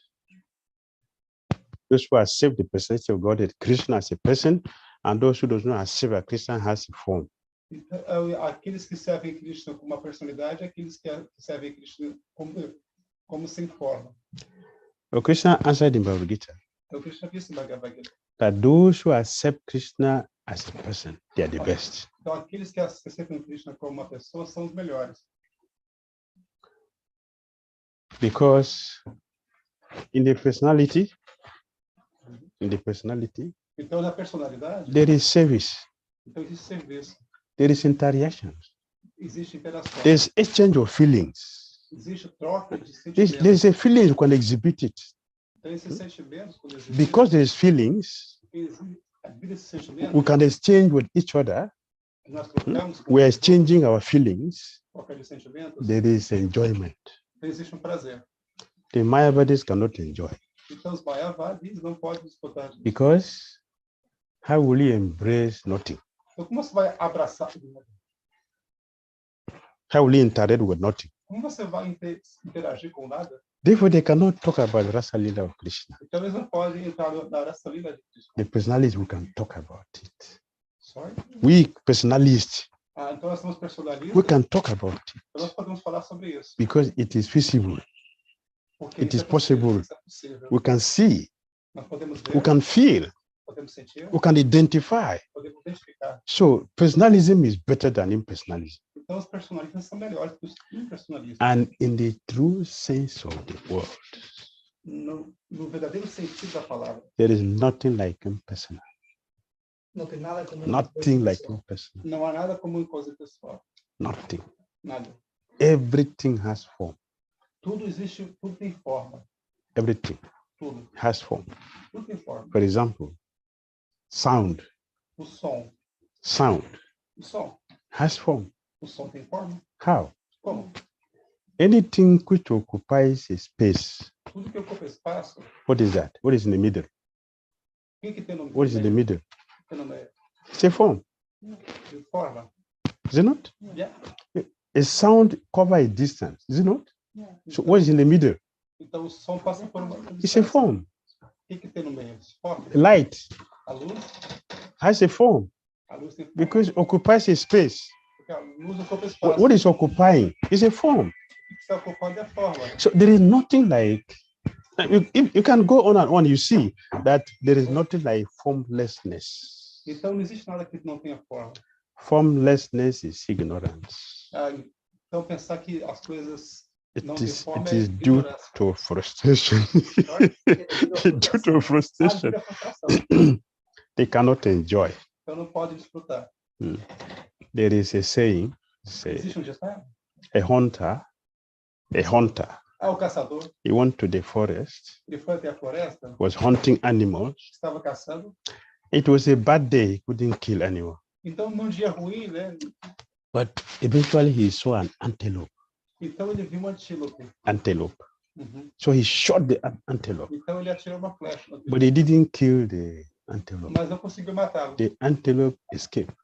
Those who accept the personality of Godhead, Krishna as a person, and those who do not accept that Krishna has a form. Então, aqueles que servem Krishna como uma personalidade, aqueles que servem Krishna como sem forma. Well, Krishna answered in Bhagavad Gita Então, Krishna disse no Bhagavad Gita. that those who accept Krishna as a person, they are the best. Então, aqueles que aceitam Krishna como uma pessoa são os melhores. Because in the personality, Então, na personalidade, there is service, então existe serviço, there is interaction, existe interação, there's exchange of feelings. existe troca de There's sentimentos. a feeling you can exhibit it. Então, esses sentimentos, quando existem, Because there's feelings, esses sentimentos, we can exchange with each other. nós trocamos com We are os outros, exchanging our feelings. troca de sentimentos, There is enjoyment. então existe prazer. The Mayavadis cannot enjoy. Então, os Mayavadis não podem disputar disso. Because how will you embrace nothing? Então, como você vai abraçar? How will you interact with nothing? Como você vai interagir com nada? Therefore, they cannot talk about Rasa Lila of Krishna. Então, eles não podem entrar na raça linda de Krishna. The personalities, we can talk about it. Sorry? We personalists, Então, nós somos we personalistas, can talk about it então nós podemos falar sobre isso. because it is feasible. Porque It isso is é possível, possible. isso é possível. We can see, Nós podemos ver, we can feel, podemos sentir, we can identify. podemos identificar. So personalism is better than impersonalism. Então, os personalistas são melhores que os impersonalistas. And in the true sense of the word, No verdadeiro sentido da palavra. there is nothing like impersonal. Não tem nada como Nothing like impersonal. Não há nada como uma coisa pessoal. Nothing. Nada. Everything has form. Tudo existe, tudo tem forma. Everything Tudo. has form. Tudo tem forma. For example, sound. O som. Sound O som. has form. O som tem forma? How? Como? Anything which occupies a space. Tudo que ocupa espaço, What is that? What is in the middle? o que tem no What is in the meio? middle? Tem no meio? It's a form, De forma. is it not? Yeah. A sound cover a distance, is it not? So what is in the middle? Então, o som passa por uma It's a form. O que tem no meio? Forma. Light A luz. has a form A luz tem forma. because it occupies a space. Porque a luz ocupa espaço. What is occupying is a form. O que está ocupando é forma. So there is nothing like, you can go on and on, you see that there is nothing like formlessness. Então, não existe nada que não tenha forma. Formlessness is ignorance. Então, pensar que as coisas não têm forma It é is due ignorância. to frustration. Due to frustration. Devido à frustração. They cannot enjoy. Então, não pode desfrutar. There is a saying, say, Existe ditado? a hunter, O caçador, he went to the forest, ele foi até a floresta, was hunting animals. estava caçando. It was a bad day, he couldn't kill anyone. Então, num dia ruim, né? But eventually he saw an antelope. Então, ele viu um antílope. Uhum. So he shot the antelope, Então, ele atirou uma flecha. no but he didn't kill the antelope. Mas não conseguiu matá-lo. The antelope escaped.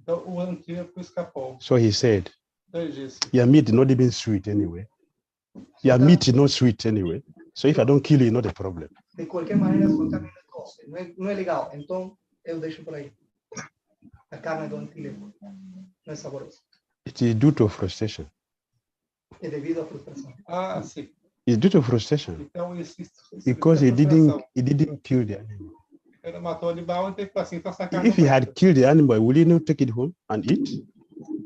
Então, o antílope escapou. So he said, Então, ele disse, your meat is not even sweet anyway. Your meat is not sweet anyway. So if I don't kill you, not a problem. De qualquer maneira, sua carne não é doce, não é legal. Então, eu deixo por aí. A carne do antílope não é saborosa. It is due to frustration. É devido à frustração. Ah, sim. It's due to frustration Então, because he didn't kill the animal. Ele matou o animal e tem que falar assim, então essa carne If não he had presta. killed the animal, would he not take it home and eat?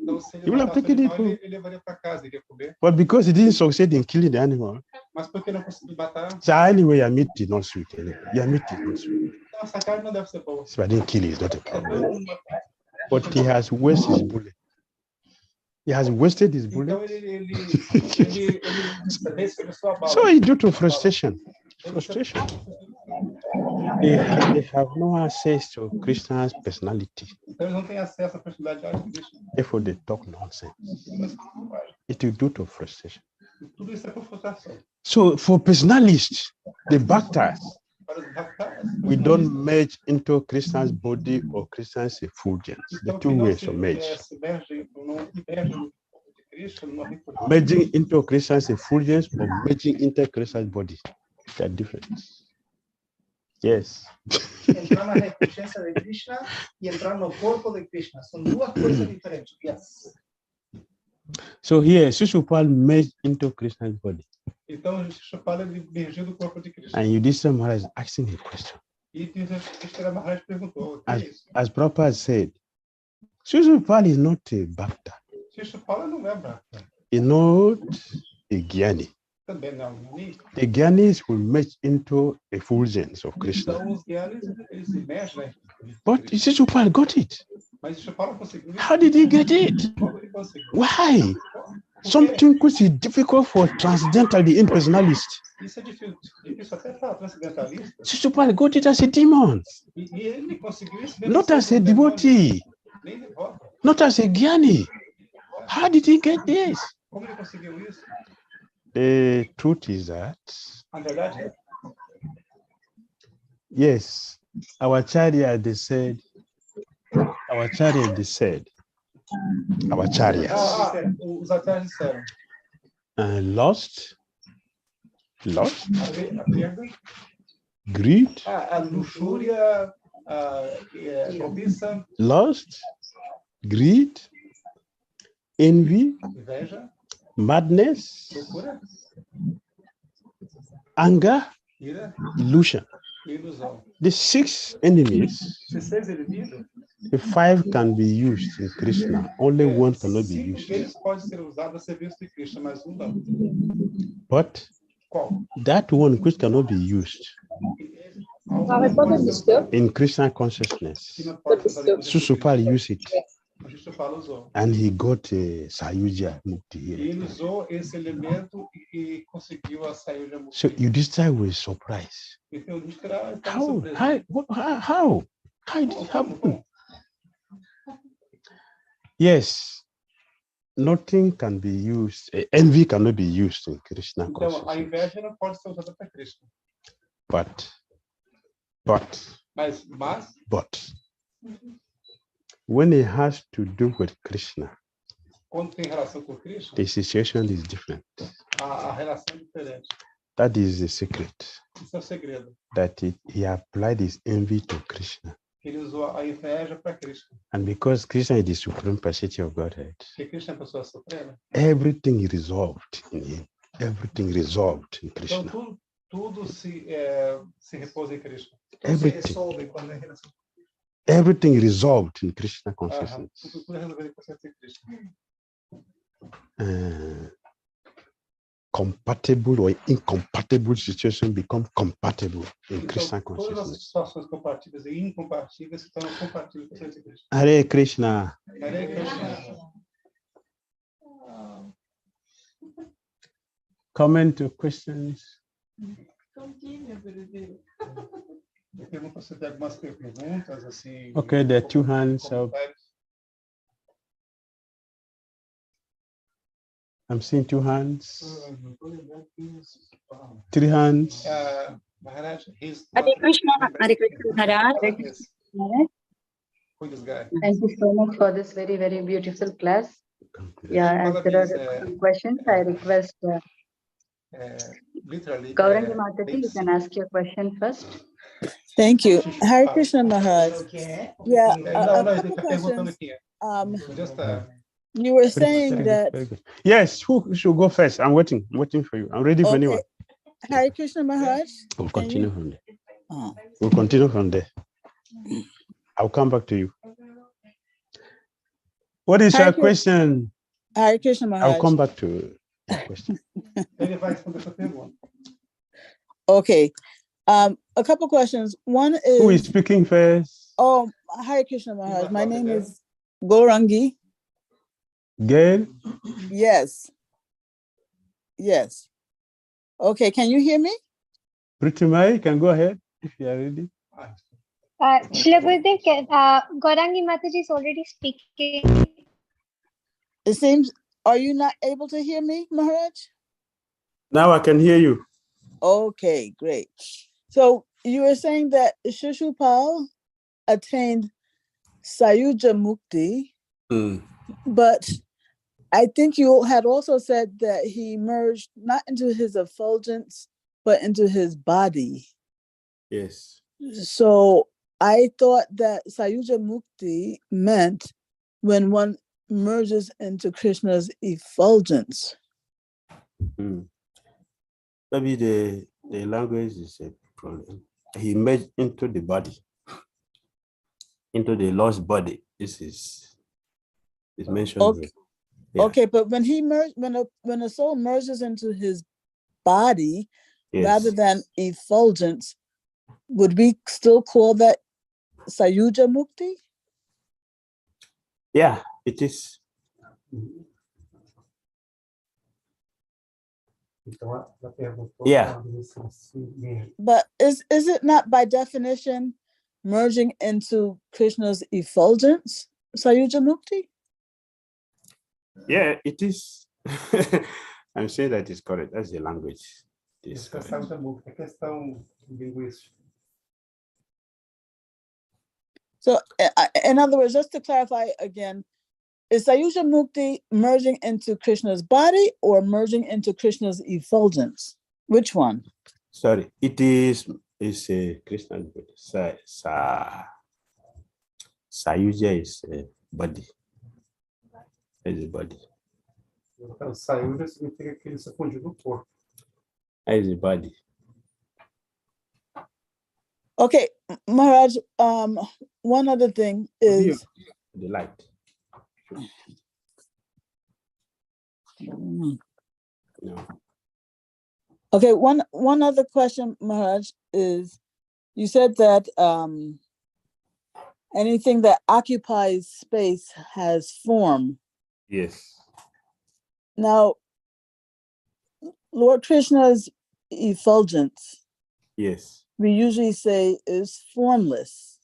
Então, se ele You will have matasse o taken it animal, home. ele levaria para casa, ele ia comer. But because he didn't succeed in killing the animal, Mas porque não conseguiu matar, so anyway, your meat is not sweet. Your meat is not sweet. então essa carne não deve ser boa. So I didn't kill it, it's not a Então, problem. ele não matou. But he has wasted his bullet. He has wasted his Então, bullet. ele desperdiçou a bala. So it's due to frustration. Frustration. They have no access to Krishna's personality. Então, eles não têm acesso à personalidade de Krishna. Therefore, they talk nonsense. It is due to frustration. Tudo isso é por frustração. So for personalists, the Bhaktas, Para os bhaktas, we don't merge into Krishna's body or Krishna's effulgence. The então, two que não ways se, of merge. se merge, não emerge no corpo de Krishna, numa refulgência. Merging into Krishna's effulgence or merging into Krishna's body. They are different. Yes. Entrar na refulgência de Krishna e entrar no corpo de Krishna. São duas coisas diferentes. Yes. So here, Shishupal merged into Krishna's body. Então, Shishupala emergiu do corpo de Krishna. And Yudhishthira Maharaj is asking a question. E Yudhishthira Maharaj perguntou, o que é isso? As Prabhupada said, Shishupal is not a Bhakta. Shishupala não é bhakta. He's not a Gyani. Também não, nem. The Gyanis will merge into effulgence of Krishna. Então, os gyanis, eles emergem, né? But Shishupal got it. Mas Shishupala conseguiu isso. How did he get it? Como ele conseguiu? Why? Porque Something which is difficult for transcendental, the impersonalist. isso é difícil até para transcendentalista. Shishupal got it as a demon, E ele conseguiu isso not as a demônio, devotee, nem devota. not as a Gyani. How did he get this? Como ele conseguiu isso? The truth is that, A verdade é, yes, our chariots, they said, os atrás disseram, lost, a perda, greed, a luxúria, a cobiça, lost, greed, envy, inveja, madness, loucura, anger, ira illusion. e ilusão. The 6 enemies, Esses 6 inimigos, the 5 can be used in Krishna. Only one cannot be 5 used. deles podem ser usados a serviço de Krishna, mas um não. But Qual? that one which cannot be used in Krishna consciousness, Que não pode ser usado Shishupal used it, a Shishupala usou. and he got Sayuja Mukti E here. ele usou esse elemento e conseguiu a sair da So música. Yudhishthira was surprised. Então, o Dhira estava How? surpreso. How did it happen? Como? Yes, nothing can be used. Envy cannot be used in Krishna Então, a consciousness. inveja não pode ser usada para Krishna. But Mas when it has to do with Krishna, quando tem relação com Krishna, the situation is different. a relação é diferente. That is the secret. Isso é o segredo. That he applied his envy to Krishna. Ele usou a inveja para Krishna. And because Krishna is the supreme personality of Godhead, Porque Krishna é a pessoa suprema. everything is resolved in him. Everything resolved in Então, Krishna. tudo se repousa em Krishna. Everything. Resolve quando é relação. Everything resolved in Krishna Aham, consciousness. tudo é resolvido em consciência em Krishna. Compatible or incompatible situation become compatible in Krishna Então, todas as consciousness. situações compatíveis e incompatíveis se tornam compatíveis com a consciência em Krishna. Hare Krishna. Hare Krishna. Comment or questions? Eu pergunto se tem algumas perguntas, assim. Okay, there are 2 hands up. I'm seeing 2 hands, 3 hands. Maharaj, he's Hare Krishna, Hare Krishna, Maharaj. Who is this guy? Thank you so much for this very, very beautiful class. Yeah, as there are questions, I request Literally. Gaurangi Matati, you can ask your question first. Thank you. Hare Krishna Maharaj. Yeah, Não, a ele couple está perguntando questions. aqui. Um, Just You were Very saying good, that. very good. Yes, who should go first? I'm waiting for you. I'm ready for anyone. Hare Krishna Maharaj. We'll continue from there. Oh. We'll continue from there. I'll come back to you. What is your question? Hare Krishna Maharaj. I'll come back to your question. Okay. A couple questions. One is, who is speaking first? Oh, Hare Krishna Maharaj. My name is Gorangi. Gail? Yes. Yes. Okay, can you hear me? Pretty Mai, you can go ahead if you are ready. Shila Gurudev, Gaurangi Mataji is already speaking. It seems, are you not able to hear me, Maharaj? Now I can hear you. Okay, great. So you were saying that Shishupal attained Sayuja Mukti, but I think you had also said that he merged not into his effulgence, but into his body. Yes. So I thought that Sayuja Mukti meant when one merges into Krishna's effulgence. Maybe the language is a problem. He merged into the body, into the lost body. This is mentioned Okay. here. Yeah. Okay, but when he when a soul merges into his body, Yes. rather than effulgence, would we still call that Sayuja Mukti? Yeah, it is. Yeah. But is it not by definition merging into Krishna's effulgence, Sayuja Mukti? Yeah, it is. I'm saying that is correct. That's the language. So, in other words, just to clarify again, is Sayuja Mukti merging into Krishna's body or merging into Krishna's effulgence? Which one? Sorry, it is a Krishna body. Sayuja is a body. Is a body. Sayuja significa que ele se fundiu no corpo. Is a body. Okay, Maharaj, one other thing is the light. No. Okay, one other question, Maharaj, is you said that anything that occupies space has form. Yes. Now, Lord Krishna's effulgence, yes, we usually say is formless,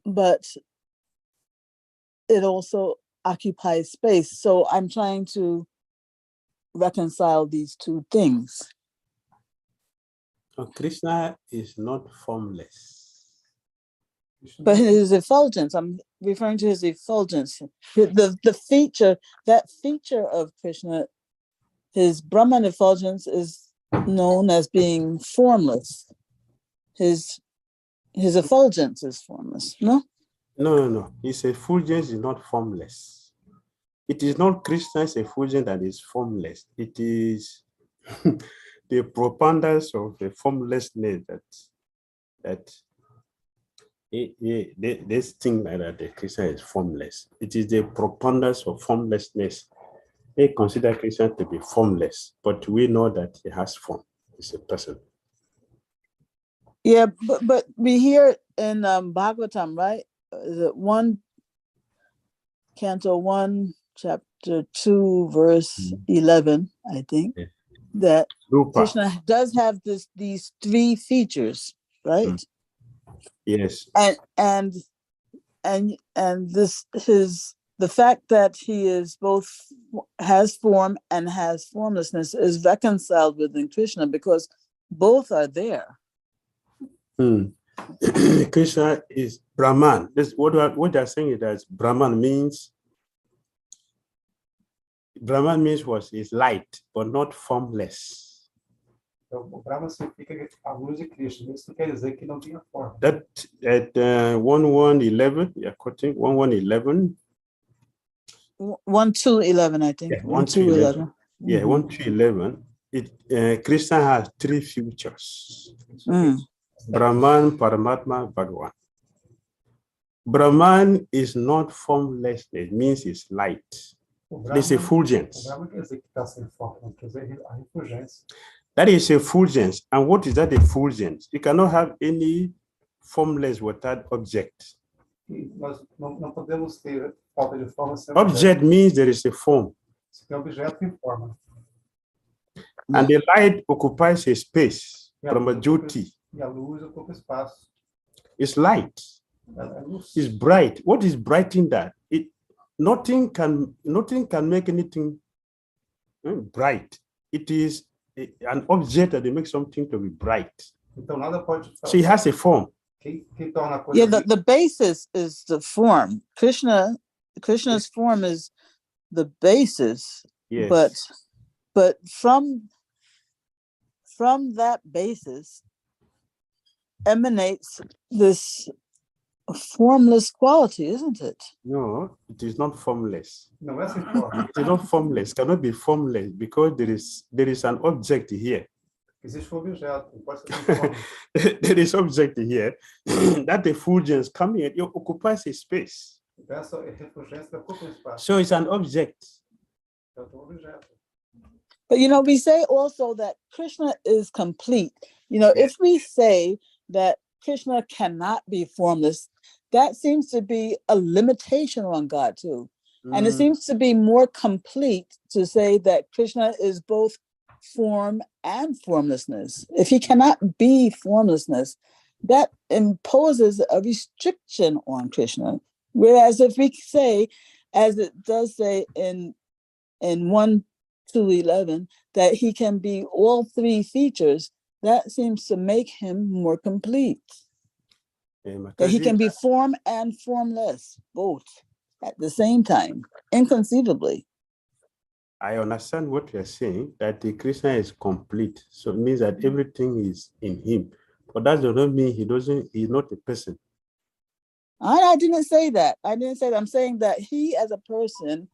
but it also occupies space. So I'm trying to reconcile these two things. Krishna is not formless. But his effulgence, I'm referring to his effulgence. The feature, that feature of Krishna, his Brahman effulgence is known as being formless. His effulgence is formless, no? No. His effulgence is not formless. It is not Krishna's effulgence that is formless. It is the preponderance of the formlessness that this thing that the Krishna is formless. It is the preponderance of formlessness. They consider Krishna to be formless, but we know that he has form. He's a person. Yeah, but we hear in Bhagavatam, right? Canto 1, chapter 2, verse 11, I think, that Rupa. Krishna does have these three features, right? Yes. And this the fact that he is both has form and has formlessness is reconciled within Krishna because both are there. Krishna is Brahman. This what they're saying is that Brahman means what is light, but not formless. Então, Brahma significa a luz de Krishna. Isso quer dizer que não tinha forma. That at 11:11, you're quoting 11:11. 1 to 11, I think. Yeah, 1 to 11. Yeah, 1 to 11. Krishna has three futures. Brahman, Paramatma, Bhagavan. Brahman is not formless, it means it's light. It's effulgence. That is effulgence. And what is that effulgence? You cannot have any formless without object. Object means there is a form. And the light occupies a space from a jyoti. It's light. It's bright. What is bright in that? Nothing can make anything bright. It is an object that they make something to be bright. So it has a form. Yeah, the basis is the form. Krishna's form is the basis. Yes. But from that basis emanates this formless quality, isn't it? No, it is not formless. It is not formless. It cannot be formless because there is an object here. There is object here. That effulgence coming, it occupies a space. So it's an object. But we say also that Krishna is complete. If we say that Krishna cannot be formless, that seems to be a limitation on God too. And it seems to be more complete to say that Krishna is both form and formlessness. If he cannot be formlessness, that imposes a restriction on Krishna. Whereas if we say, as it does say in 1 to 11, that he can be all three features, that seems to make him more complete. That he can be form and formless, both at the same time, inconceivably. I understand what you're saying, that the Krishna is complete. So it means that everything is in him. But that does not mean he's not a person. I didn't say that. I'm saying that he as a person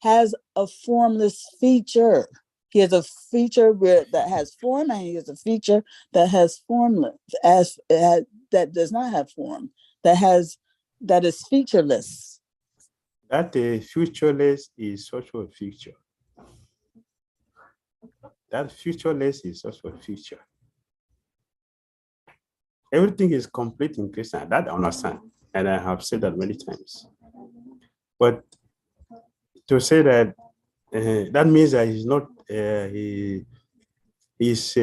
has a formless feature. He has a feature that has form, and he has a feature that has formless, that does not have form, that is featureless. That featureless is also a feature. That featureless is also a feature. Everything is complete in Krishna. That I understand, and I have said that many times. But to say that that means that he's not his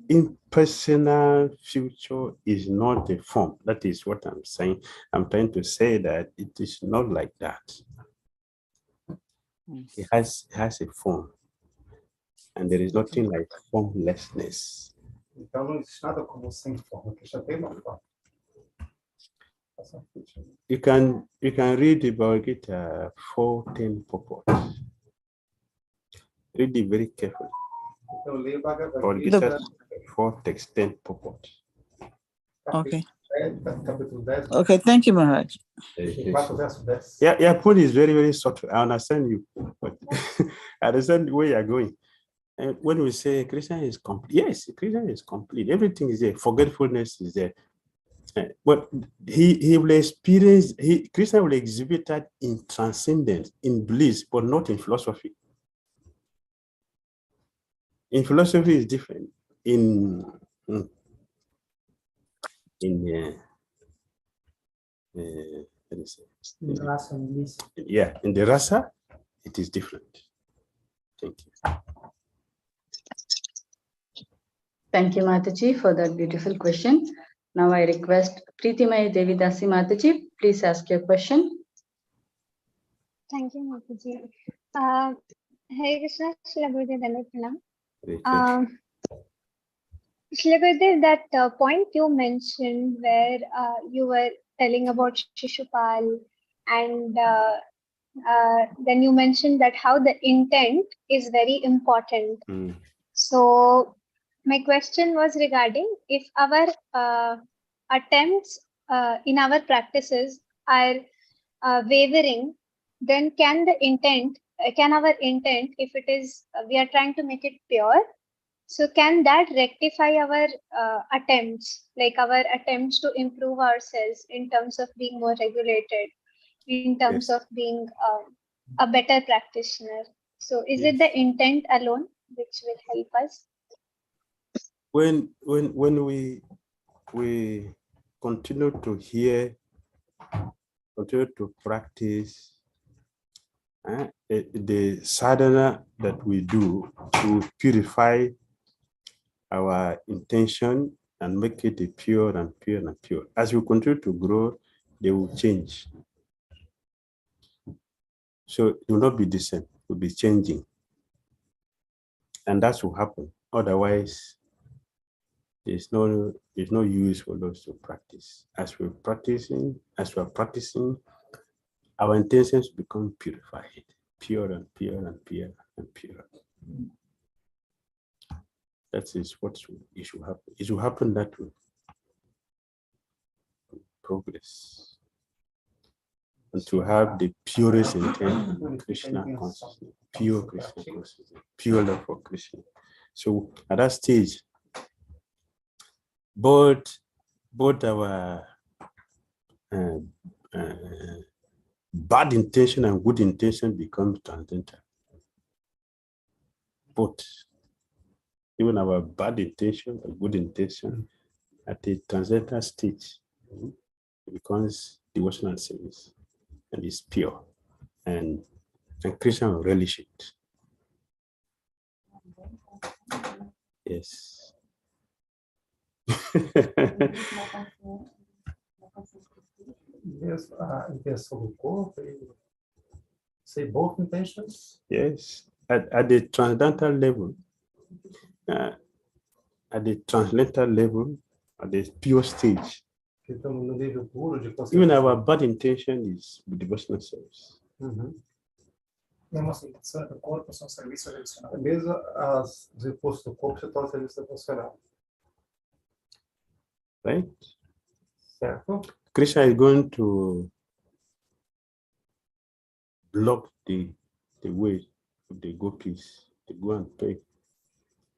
impersonal future is not a form. That is what I'm saying. I'm trying to say that it is not like that. It has a form, and there is nothing like formlessness. Então não existe nada como sem forma, que já tem uma forma. You can read the Bhagavatam 4:10 purport. Read it very carefully. Então leia Bhagavatam 4:10 purport. Okay. Capítulo 10. Okay, thank you, Maharaj. 4 verso 10. Yeah, point is very, very subtle. I understand you, but I understand where you are going. And when we say Krishna is complete, yes, Krishna is complete. Everything is there. Forgetfulness is there. But he will experience, Krishna will exhibit that in transcendence, in bliss, but not in philosophy. In philosophy is different. In the rasa, it is different. Thank you. Thank you, Mataji, for that beautiful question. Now I request Preetimaya Devidasi Mataji, please ask your question. Thank you, Mataji. Hare Krishna, Srila Gurudev Pranam. Srila Gurudev, that point you mentioned where you were telling about Shishupal, and then you mentioned that how the intent is very important. So my question was regarding if our attempts in our practices are wavering then can the intent, can our intent, if it is, we are trying to make it pure, so can that rectify our attempts, like our attempts to improve ourselves in terms of being more regulated, in terms of being a better practitioner? So is it the intent alone which will help us? When we continue to hear, continue to practice, the sadhana that we do to purify our intention and make it a pure and pure and pure. As we continue to grow, they will change. So it will not be the same, it will be changing. And that's what will happen. Otherwise, there's no use for us to practice. As we are practicing, our intentions become purified, pure and pure and pure and pure. That is what it should happen. It should happen that way. Progress. And to have the purest intent, Krishna consciousness, pure Krishna consciousness, pure love for Krishna. So at that stage, both our bad intention and good intention become transcendental. Both, even our bad intention and good intention, at the transcendental stage, it becomes devotional service, and it's pure, and Krishna will relish it. Yes. Yes, intenção do corpo, say both intentions? Yes, at the transcendental level, at the pure stage, even our bad intention is devotional service. Mesmo as intenções do corpo são serviço devocional. Mesmo as impulsos do corpo se tornam serviço devocional. Right? Certo? Krishna is going to block the way of the gopis to go and pay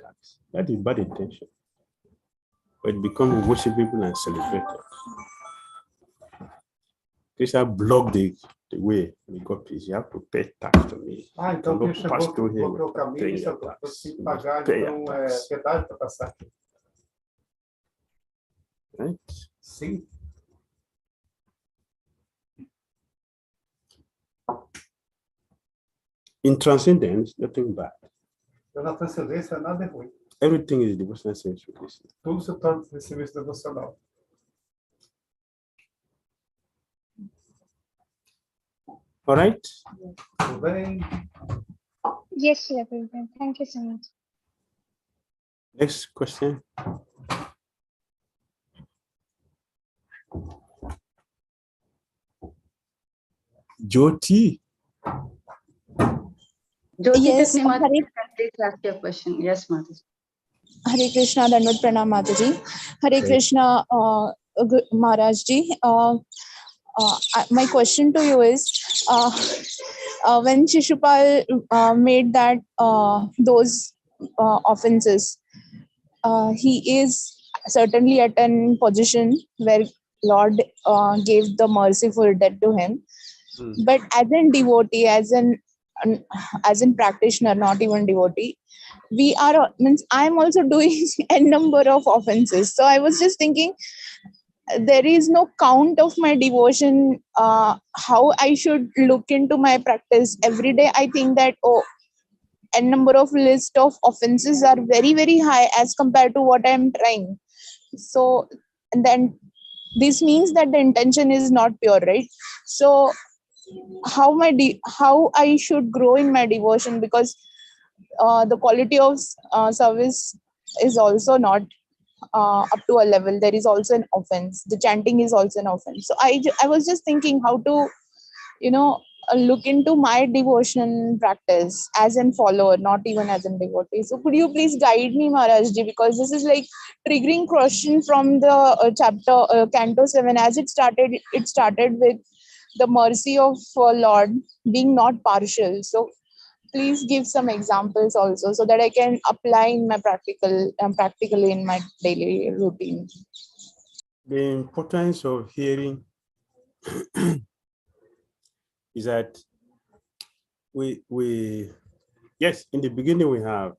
tax. That is bad intention. But it becomes worshipable and celebrated. Krishna blocked the way the gopis. You have to pay tax to me. Então Krishna bloqueou o caminho, você tem que pagar pedágio para passar aqui. Right? Sim. In transcendence, nothing bad. Na transcendência, nada é ruim. Everything is devotional service for Krishna. Tudo se torna serviço devocional. All right? Tudo bem? Yes, Shri. Thank you so much. Next question. Jyoti. Jyoti Yes, Takni Mataji, Hare- please ask your question. Yes, Mataji. Hare Krishna, Dandavat Pranam Mataji. Hare Krishna, Maharaj ji. My question to you is, when Shishupal made that those offenses, he is certainly at an position where Lord gave the merciful death to him. But as a devotee, as in practitioner, not even devotee, we are I'm also doing a number of offenses. So I was just thinking, there is no count of my devotion, how I should look into my practice every day. I think that a number of list of offenses are very, very high as compared to what I'm trying. So then this means that the intention is not pure, right? So how I should grow in my devotion, because the quality of service is also not up to a level. There is also an offense. The chanting is also an offense. So I was just thinking how to, look into my devotion practice as a follower, not even as a devotee. So could you please guide me, Maharaj ji, because this is like triggering question from the chapter Canto 7. As it started with the mercy of Lord being not partial. So please give some examples also so that I can apply in my practically in my daily routine. The importance of hearing is that we yes, in the beginning we have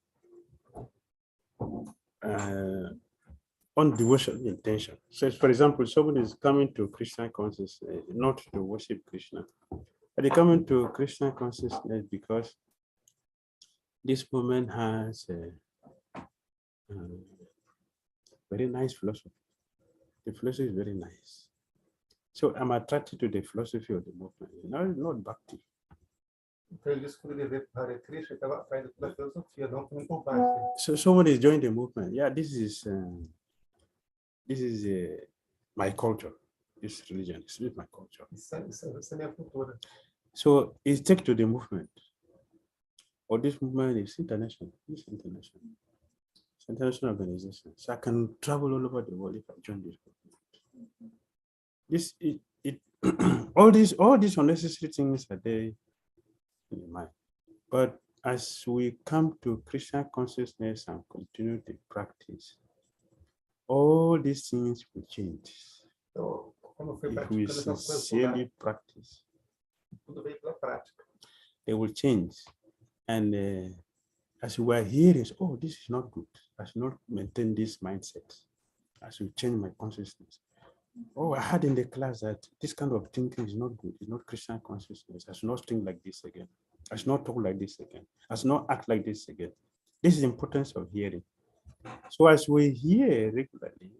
on devotional intention. So, for example, somebody is coming to Krishna consciousness not to worship Krishna, but they come into Krishna consciousness because this woman has a very nice philosophy. The philosophy is very nice. So I'm attracted to the philosophy of the movement. No, not Bhakti. So someone is joining the movement. Yeah, this is my culture. This religion is my culture. So it's take to the movement. Or this movement is international. It's international. It's international organization. So I can travel all over the world if I join this movement. This all these unnecessary things are there in the mind. But as we come to Krishna consciousness and continue the practice, all these things will change. If we sincerely practice, they will change. And as we are hearing, oh, this is not good. I should not maintain this mindset. I should change my consciousness. Oh, I had in the class that this kind of thinking is not good. It's not Krishna consciousness. I should not think like this again. I should not talk like this again. I should not act like this again. This is the importance of hearing. So as we hear regularly,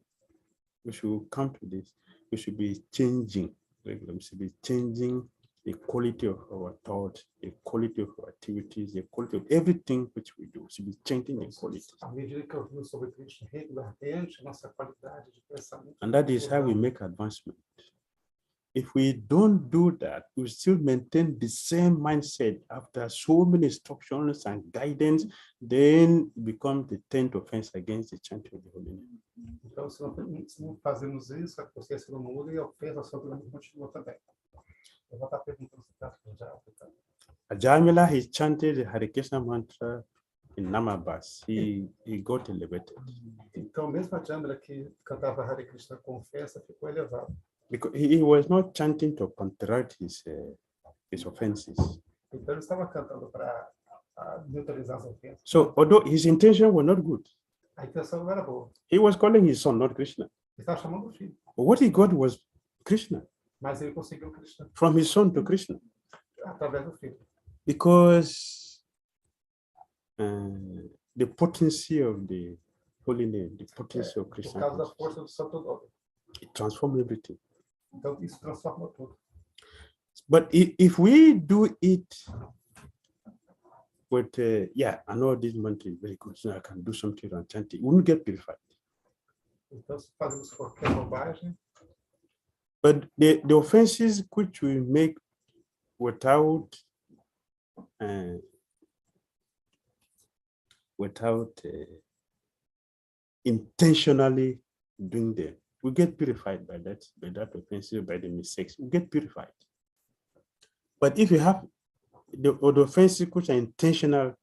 we should come to this. We should be changing regularly. We should be changing the quality of our thoughts, the quality of our activities, the quality of everything which we do. We should be changing the quality. And that is how we make advancement. If we don't do that, we still maintain the same mindset after so many instructions and guidance, then it becomes the 10th offense against the chanting of the holy name. Então, se não fazemos isso, a consciência não muda e a ofensa sobre o continua também. Eu vou estar perguntando se está já. Ajamila, he chanted the Hare Krishna mantra in Namabas. He got elevated. Então, mesmo a Jamila que cantava Hare Krishna com ofensa ficou elevado. Because he was not chanting to counteract his offenses. Então, ele estava cantando para neutralizar as ofensas. So, although his intention were not good, a intenção não era boa. He was calling his son, not Krishna. Ele estava chamando o filho. But what he got was Krishna. Mas ele conseguiu Krishna. From his son to Krishna. Através do filho. Because the potency of the holy name, the potency of Krishna. Por causa da força do santo nome. It transformed everything. Então, isso transforma tudo. But if we do it with, yeah, I know this mantra is very good, so I can do something and chant it, we won't get purified. Então, se fazemos qualquer bobagem. But the offenses which we make without intentionally doing them, we get purified by that offense, by the mistakes. We get purified. But if you have the offenses which are intentional,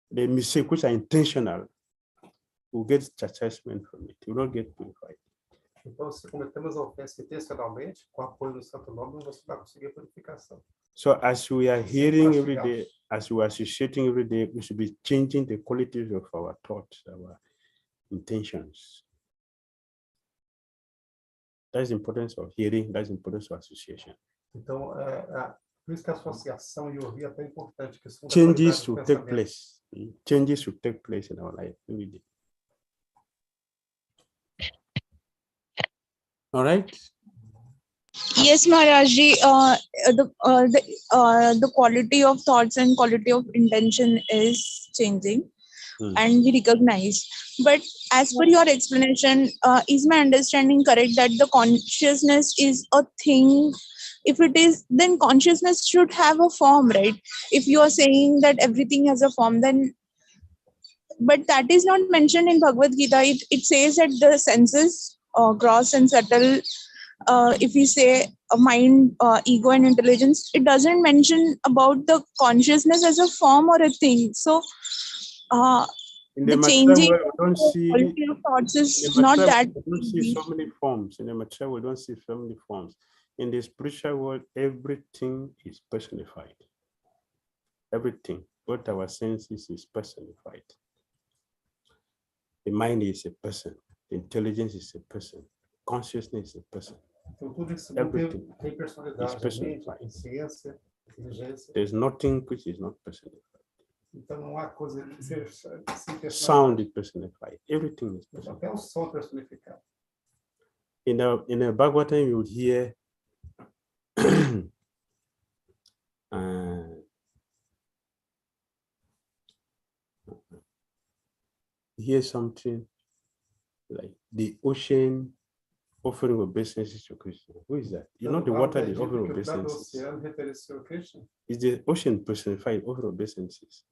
the mistakes which are intentional, we get chastisement from it. We don't get purified. Então, se cometemos a ofensa intencionalmente, com o apoio do Santo Nome, você vai conseguir purificação. So as we are hearing every day, as we are associating every day, we should be changing the qualities of our thoughts, our intentions. That's the importance of hearing, that's the importance of association. Então, por isso que a associação e ouvir é tão importante. Que changes should take place. Changes should take place in our life every day. All right. Yes, Maharajji. The quality of thoughts and quality of intention is changing, and we recognize. But as per your explanation, is my understanding correct that the consciousness is a thing? If it is, then consciousness should have a form, right? If you are saying that everything has a form, then, but that is not mentioned in Bhagavad Gita. It says that the senses, gross and subtle, if we say mind, ego, and intelligence, it doesn't mention about the consciousness as a form or a thing. So In the the mature changing world, we don't see. quality of thoughts In is the not mature that. world, we don't see so many forms. In the mature world, we don't see so many forms. In the spiritual world, everything is personified. Everything, what our senses is personified. The mind is a person. The intelligence is a person. Consciousness is a person. Everything is personified. There's nothing which is not personified. Então não há coisa que seja Sound is personified. Everything is personified. Até o som personificado. In a Bhagavatam, you would hear something like the ocean offering obeisances to Krishna. Who is that? You know the water they offer obeisances. Is the ocean personified offering obeisances?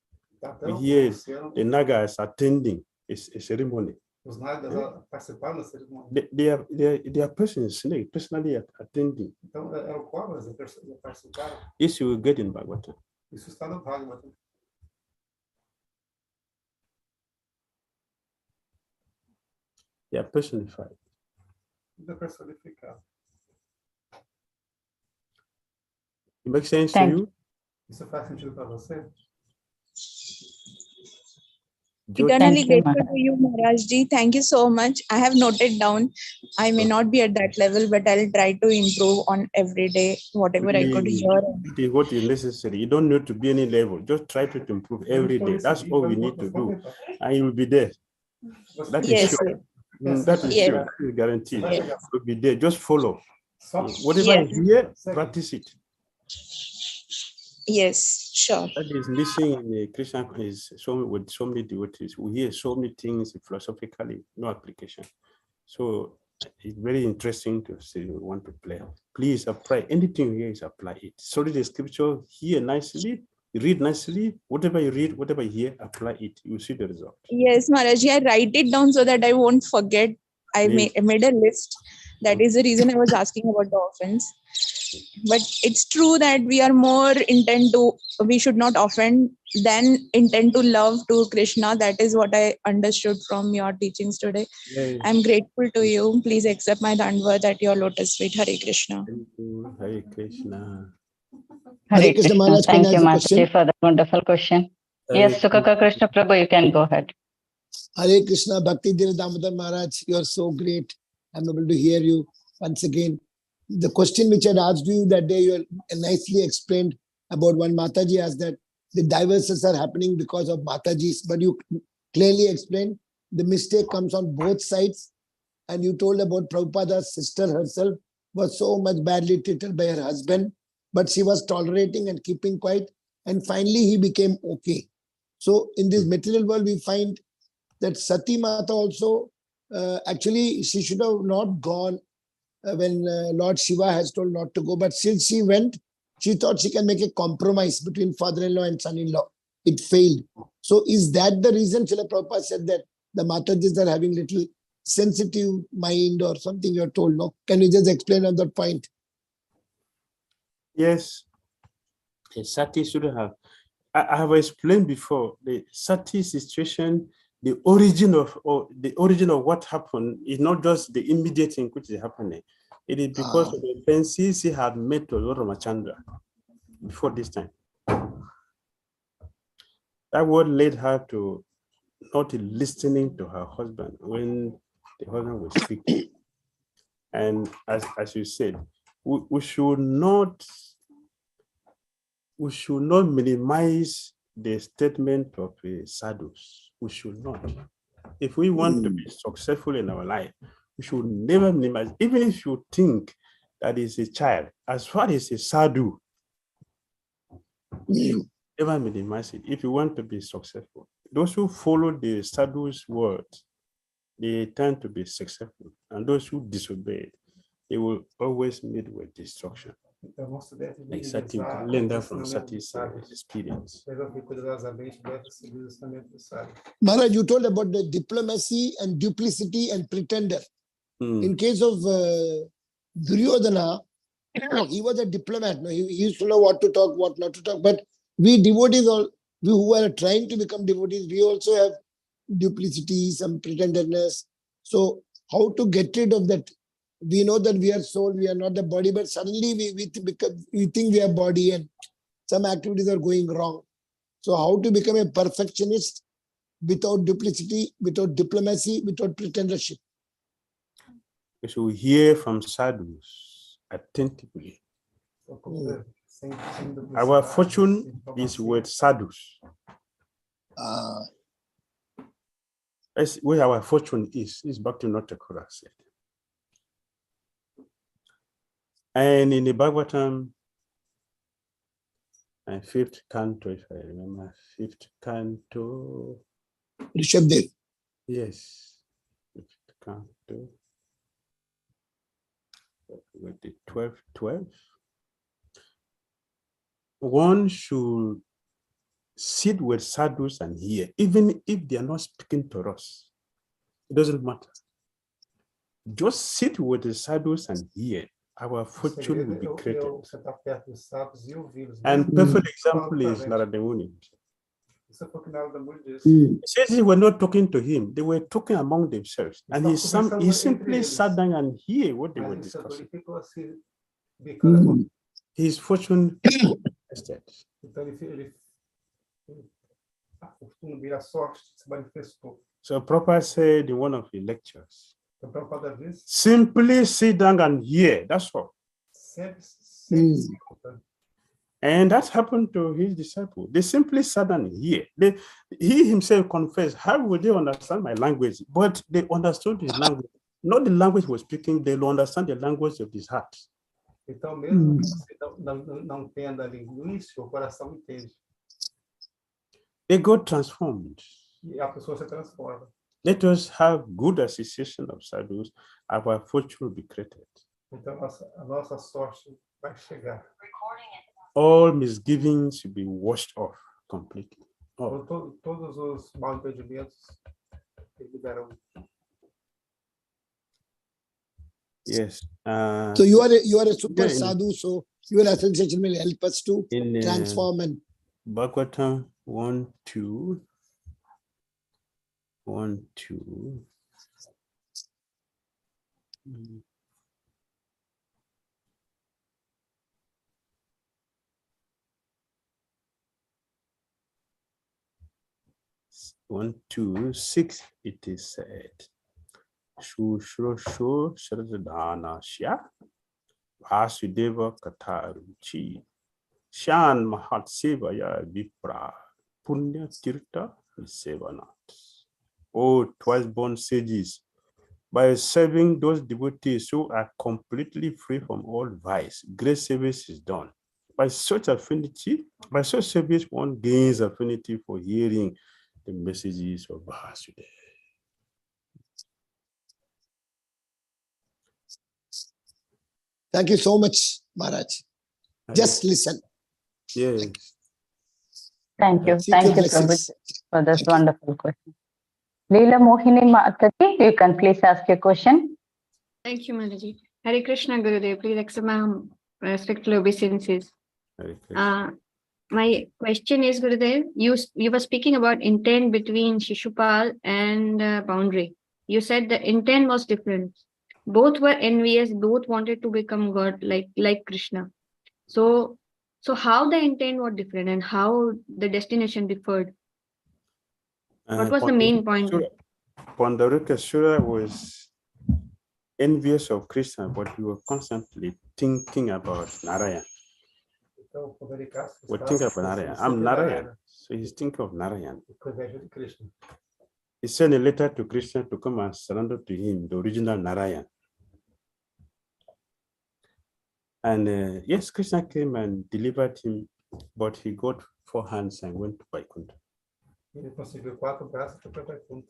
We hear the Nagas attending a ceremony. Os nagas participaram da cerimônia. They are persons, personally attending. Então eram cobras que participaram. This you will get in Bhagavatam. Isso está no Bhagavatam. They are personified. Tudo personificado. It makes sense Thank to you? Isso faz sentido para você? Eternally Thank you, grateful to you, Maharaj ji. Thank you so much. I have noted down. I may not be at that level, but I'll try to improve on every day, whatever I could hear. It is what is necessary. You don't need to be any level. Just try to improve every day. That's all we need to do. And you will be there. That is Yes, sure. That is yes. sure. That is guaranteed. Yes. You'll be there. Just follow. Whatever Yes. you hear, practice it. Yes, sure. That is missing in the Krishna is with so many devotees. We hear so many things philosophically, no application. So it's very interesting to see you want to play. Please apply anything you hear is apply it. Study the scripture, hear nicely, read nicely. Whatever you read, whatever you hear, apply it. You see the result. Yes, Maharaj ji, I write it down so that I won't forget. I made a list. That is the reason I was asking about the offense. But it's true that we are more we should not offend than intend to love to Krishna. That is what I understood from your teachings today. Yes. I'm grateful to you. Please accept my dandavad at your lotus feet. Hare Krishna. Thank you. Hare Krishna. Hare Krishna, Krishna. Maharaj, can I Thank ask you, a Maharaj, question? for that wonderful question. Yes, Sukaka Krishna Prabhu, you can go ahead. Hare Krishna, Bhakti, Dhira, Damodar, Maharaj, you are so great. I'm able to hear you once again. The question which I had asked you that day, you nicely explained about one Mataji asked that the divorces are happening because of Matajis, but you clearly explained the mistake comes on both sides. And you told about Prabhupada's sister herself was so much badly treated by her husband, but she was tolerating and keeping quiet. And finally, he became okay. So in this material world, we find that Sati Mata also, actually, she should have not gone when Lord Shiva has told not to go. But since she went, she thought she can make a compromise between father-in-law and son-in-law. It failed. So is that the reason Srila Prabhupada said that the Matajis are having little sensitive mind or something you're told, no? Can you just explain on that point? Yes. A Sati should have. I have explained before the Sati situation. The origin of what happened is not just the immediate thing which is happening. It is because of the offenses he had made to Lord Ramachandra before this time. That word led her to not listening to her husband when the husband was speaking. And as you said, we should not minimize the statement of sadhus. We should not. If we want to be successful in our life, we should never minimize. Even if you think that is a child, as far as a sadhu, never minimize it. If you want to be successful, those who follow the sadhu's words, they tend to be successful. And those who disobey, they will always meet with destruction. Like Sati, we can learn that from Sati's experience. Maharaj, you told about the diplomacy and duplicity and pretender. In case of Duryodhana, he was a diplomat. No? He used to know what to talk, what not to talk. But we devotees, we who are trying to become devotees, we also have duplicity, some pretenderness. So how to get rid of that? We know that we are soul, we are not the body, but suddenly we think we are body and some activities are going wrong. So how to become a perfectionist without duplicity, without diplomacy, without pretendership? We should hear from sadhus attentively. Our fortune is with sadhus. That's where our fortune is Bhakti Notakura said. And in the Bhagavatam, and 5th canto, if I remember, 5th canto. Rishabdev. Yes, 5th canto. With the 12. One should sit with sadhus and hear, even if they are not speaking to us. It doesn't matter. Just sit with the sadhus and hear. Our fortune will be created. And perfect example is Narada Muni. He says they were not talking to him, they were talking among themselves. And he simply sat down and hear what they were discussing. His fortune tested. So Prabhupada said in one of his lectures, simply sit down and hear, that's all. And that happened to his disciples. They simply sat down and hear. He himself confessed, how would they understand my language? But they understood his language. Not the language he was speaking, they will understand the language of his heart. Então, mesmo que você não entenda a linguística, o coração entende. They got transformed. E a pessoa se transforma. Let us have good association of sadhus, our fortune will be created. Então, a nossa sorte vai chegar. All misgivings should be washed off completely. Todos os mal entendimentos liberam. Yes. So you are a super sadhu, so your association will help us to transform and Bhagavatam 1:2. 1:2. One, 2, 6, it is said. Shushrosho Shradhanasya Vasudeva Kataruchi Shan Mahatsevaya Vipra Punya Tirtha Sevanat. Oh, twice born sages, by serving those devotees who are completely free from all vice, great service is done. By such affinity, by such service, one gains affinity for hearing the messages of Vasudeva. Thank you so much, Maharaj. Just listen. Yes. Thank you. Seek Thank your you, blessings. Prabhuji, for this wonderful question. Leela Mohini Mataji, you can please ask your question. Thank you, Mataji. Hare Krishna, Gurudev. Please accept my respectful obeisances. My question is, Gurudev, you were speaking about intent between Shishupal and Boundary. You said the intent was different. Both were envious, both wanted to become God like Krishna. So how the intent was different and how the destination differed? What was the main point? Pandarikasura was envious of Krishna, but he was constantly thinking about Narayan. We're thinking about Narayan. I'm Narayan. So he's thinking of Narayan. He sent a letter to Krishna to come and surrender to him, the original Narayan. And yes, Krishna came and delivered him, but he got 4 hands and went to Vaikuntha.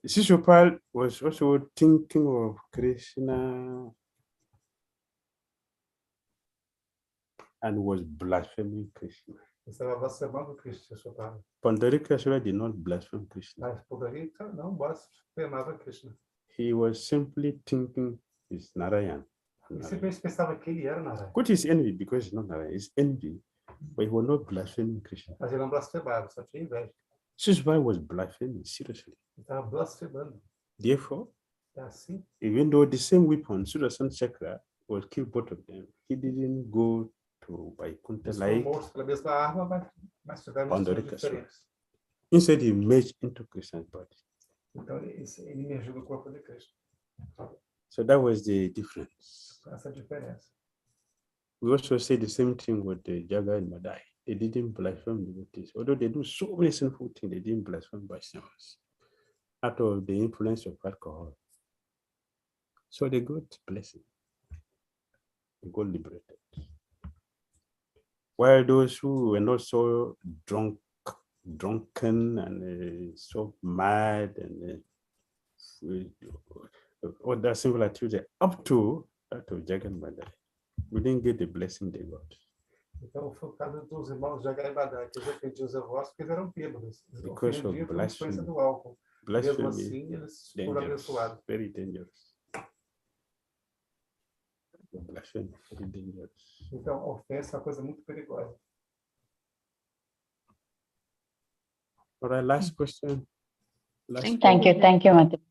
Shishupal was also thinking of Krishna and was blaspheming Krishna. Pandarikasura did not blaspheme Krishna. He was simply thinking is Narayan. And Você pensava que ele era Narayana. what is envy? Because it's not Narayana, it's envy. But he was not blaspheming Krishna. Mas ele não blasfemava, só tinha inveja. Shishupal was blaspheming, seriously. Ele estava blasfemando. Therefore, É assim. even though the same weapon, Sudarshan Chakra, will kill both of them, he didn't go to Vaikuntha Eles foram like mortos pela mesma arma, mas tiveram on the missões Rika Swami. diferentes. Instead, he merged into Krishna's body. Então ele emergiu do corpo de Cristo. So that was the difference. Essa é a diferença. We also say the same thing with the Jaga and Madai. They didn't blaspheme devotees. Although they do so many sinful things, they didn't blaspheme Vaishnavas out of the influence of alcohol. So they got blessing. They got liberated. While those who were not so drunken and so mad and all that sinful activity up to that of Jaga and Madai, we didn't get the blessing they got. Então, foi o caso dos irmãos de Agaimbadá, que eles ofendiam os avós porque eles eram bêbados. Eles Because of ofendiam por influência blasphemy. do álcool. Mesmo Blasphemy assim, eles foram dangerous, abençoados. very dangerous. Blasphemy, very dangerous. Então, a ofensa é uma coisa muito perigosa. All right, last question. Last Thank you, Mataji.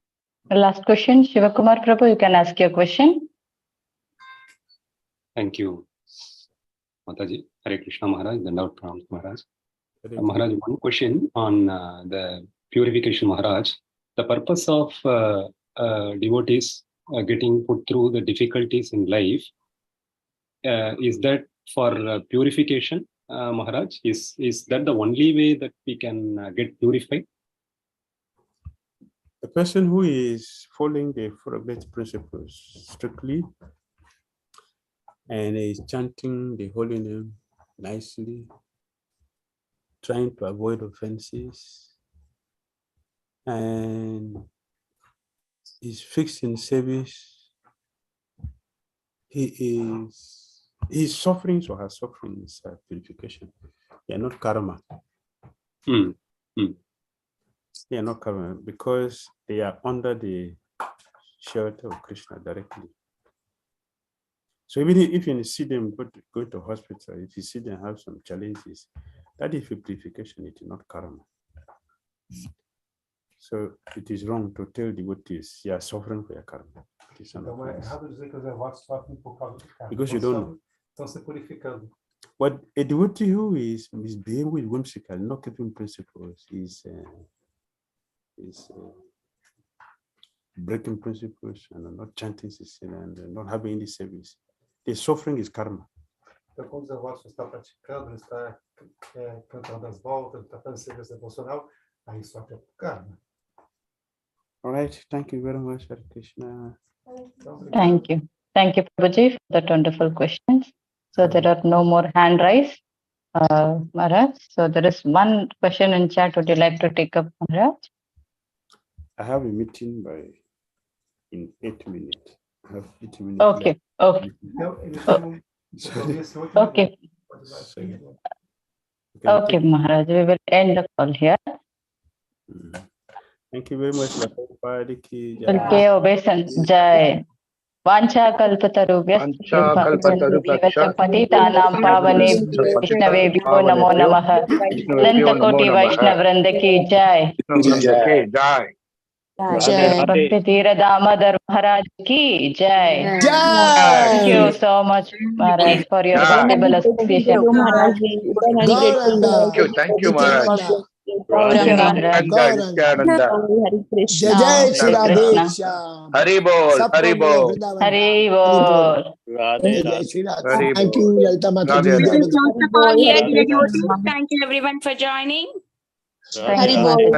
Last question, Shivakumar Prabhu, you can ask your question. Thank you, Mataji. Hare Krishna Maharaj, Dandavat Pranam Maharaj. Maharaj, one question on the purification, Maharaj. The purpose of devotees getting put through the difficulties in life, is that for purification, Maharaj? Is that the only way that we can get purified? A person who is following the four great principles strictly and is chanting the holy name nicely, trying to avoid offenses, and is fixed in service, his sufferings or her sufferings are purification. They are not karma. They are not karma because they are under the shelter of Krishna directly. So even if you see them go to hospital, if you see them have some challenges, that is for purification, it is not karma. So it is wrong to tell devotees you are suffering for your karma. It is not Então, é errado dizer que os devotos sofrem por causa do karma. because you don't know. Estão se purificando. But a devotee who is misbehaving with whimsical, not keeping principles, is breaking principles and not chanting and not having any service. The suffering is karma. Então, quando os devotos estão praticando, ele está cantando as voltas, está fazendo serviço devocional, aí sofre por karma. All right, thank you very much, Hare Krishna. Thank you. Thank you, Prabhuji, for that wonderful questions. So there are no more hand raised, Maharaj. So there is one question in chat. Would you like to take up, Maharaj? I have a meeting in 8 minutes. I have 8 minutes. Okay. Okay. Okay. Okay, Maharaj. We will end the call here. Thank you very much. Okay, obeisance. Jai. Vancha kalpatarubhyascha patitanam pavane Vaishnavebhyo namo namaha. Ananta koti Vaishnav vrinda ki jai. Bhakti Dhira Damodar Maharaj ki jai. Thank you so much, Maharaj, for your valuable association. Thank you, Maharaj. Thank you, Maharaj. Jai Jai Shri Radhe Shyam. Hari Bol, Hari Bol. Hari Bol. Jai Shri Radhe. Thank you, Lalita Mataji. This is not the call here, dear devotees. Thank you everyone for joining. Thank you, Maharaj.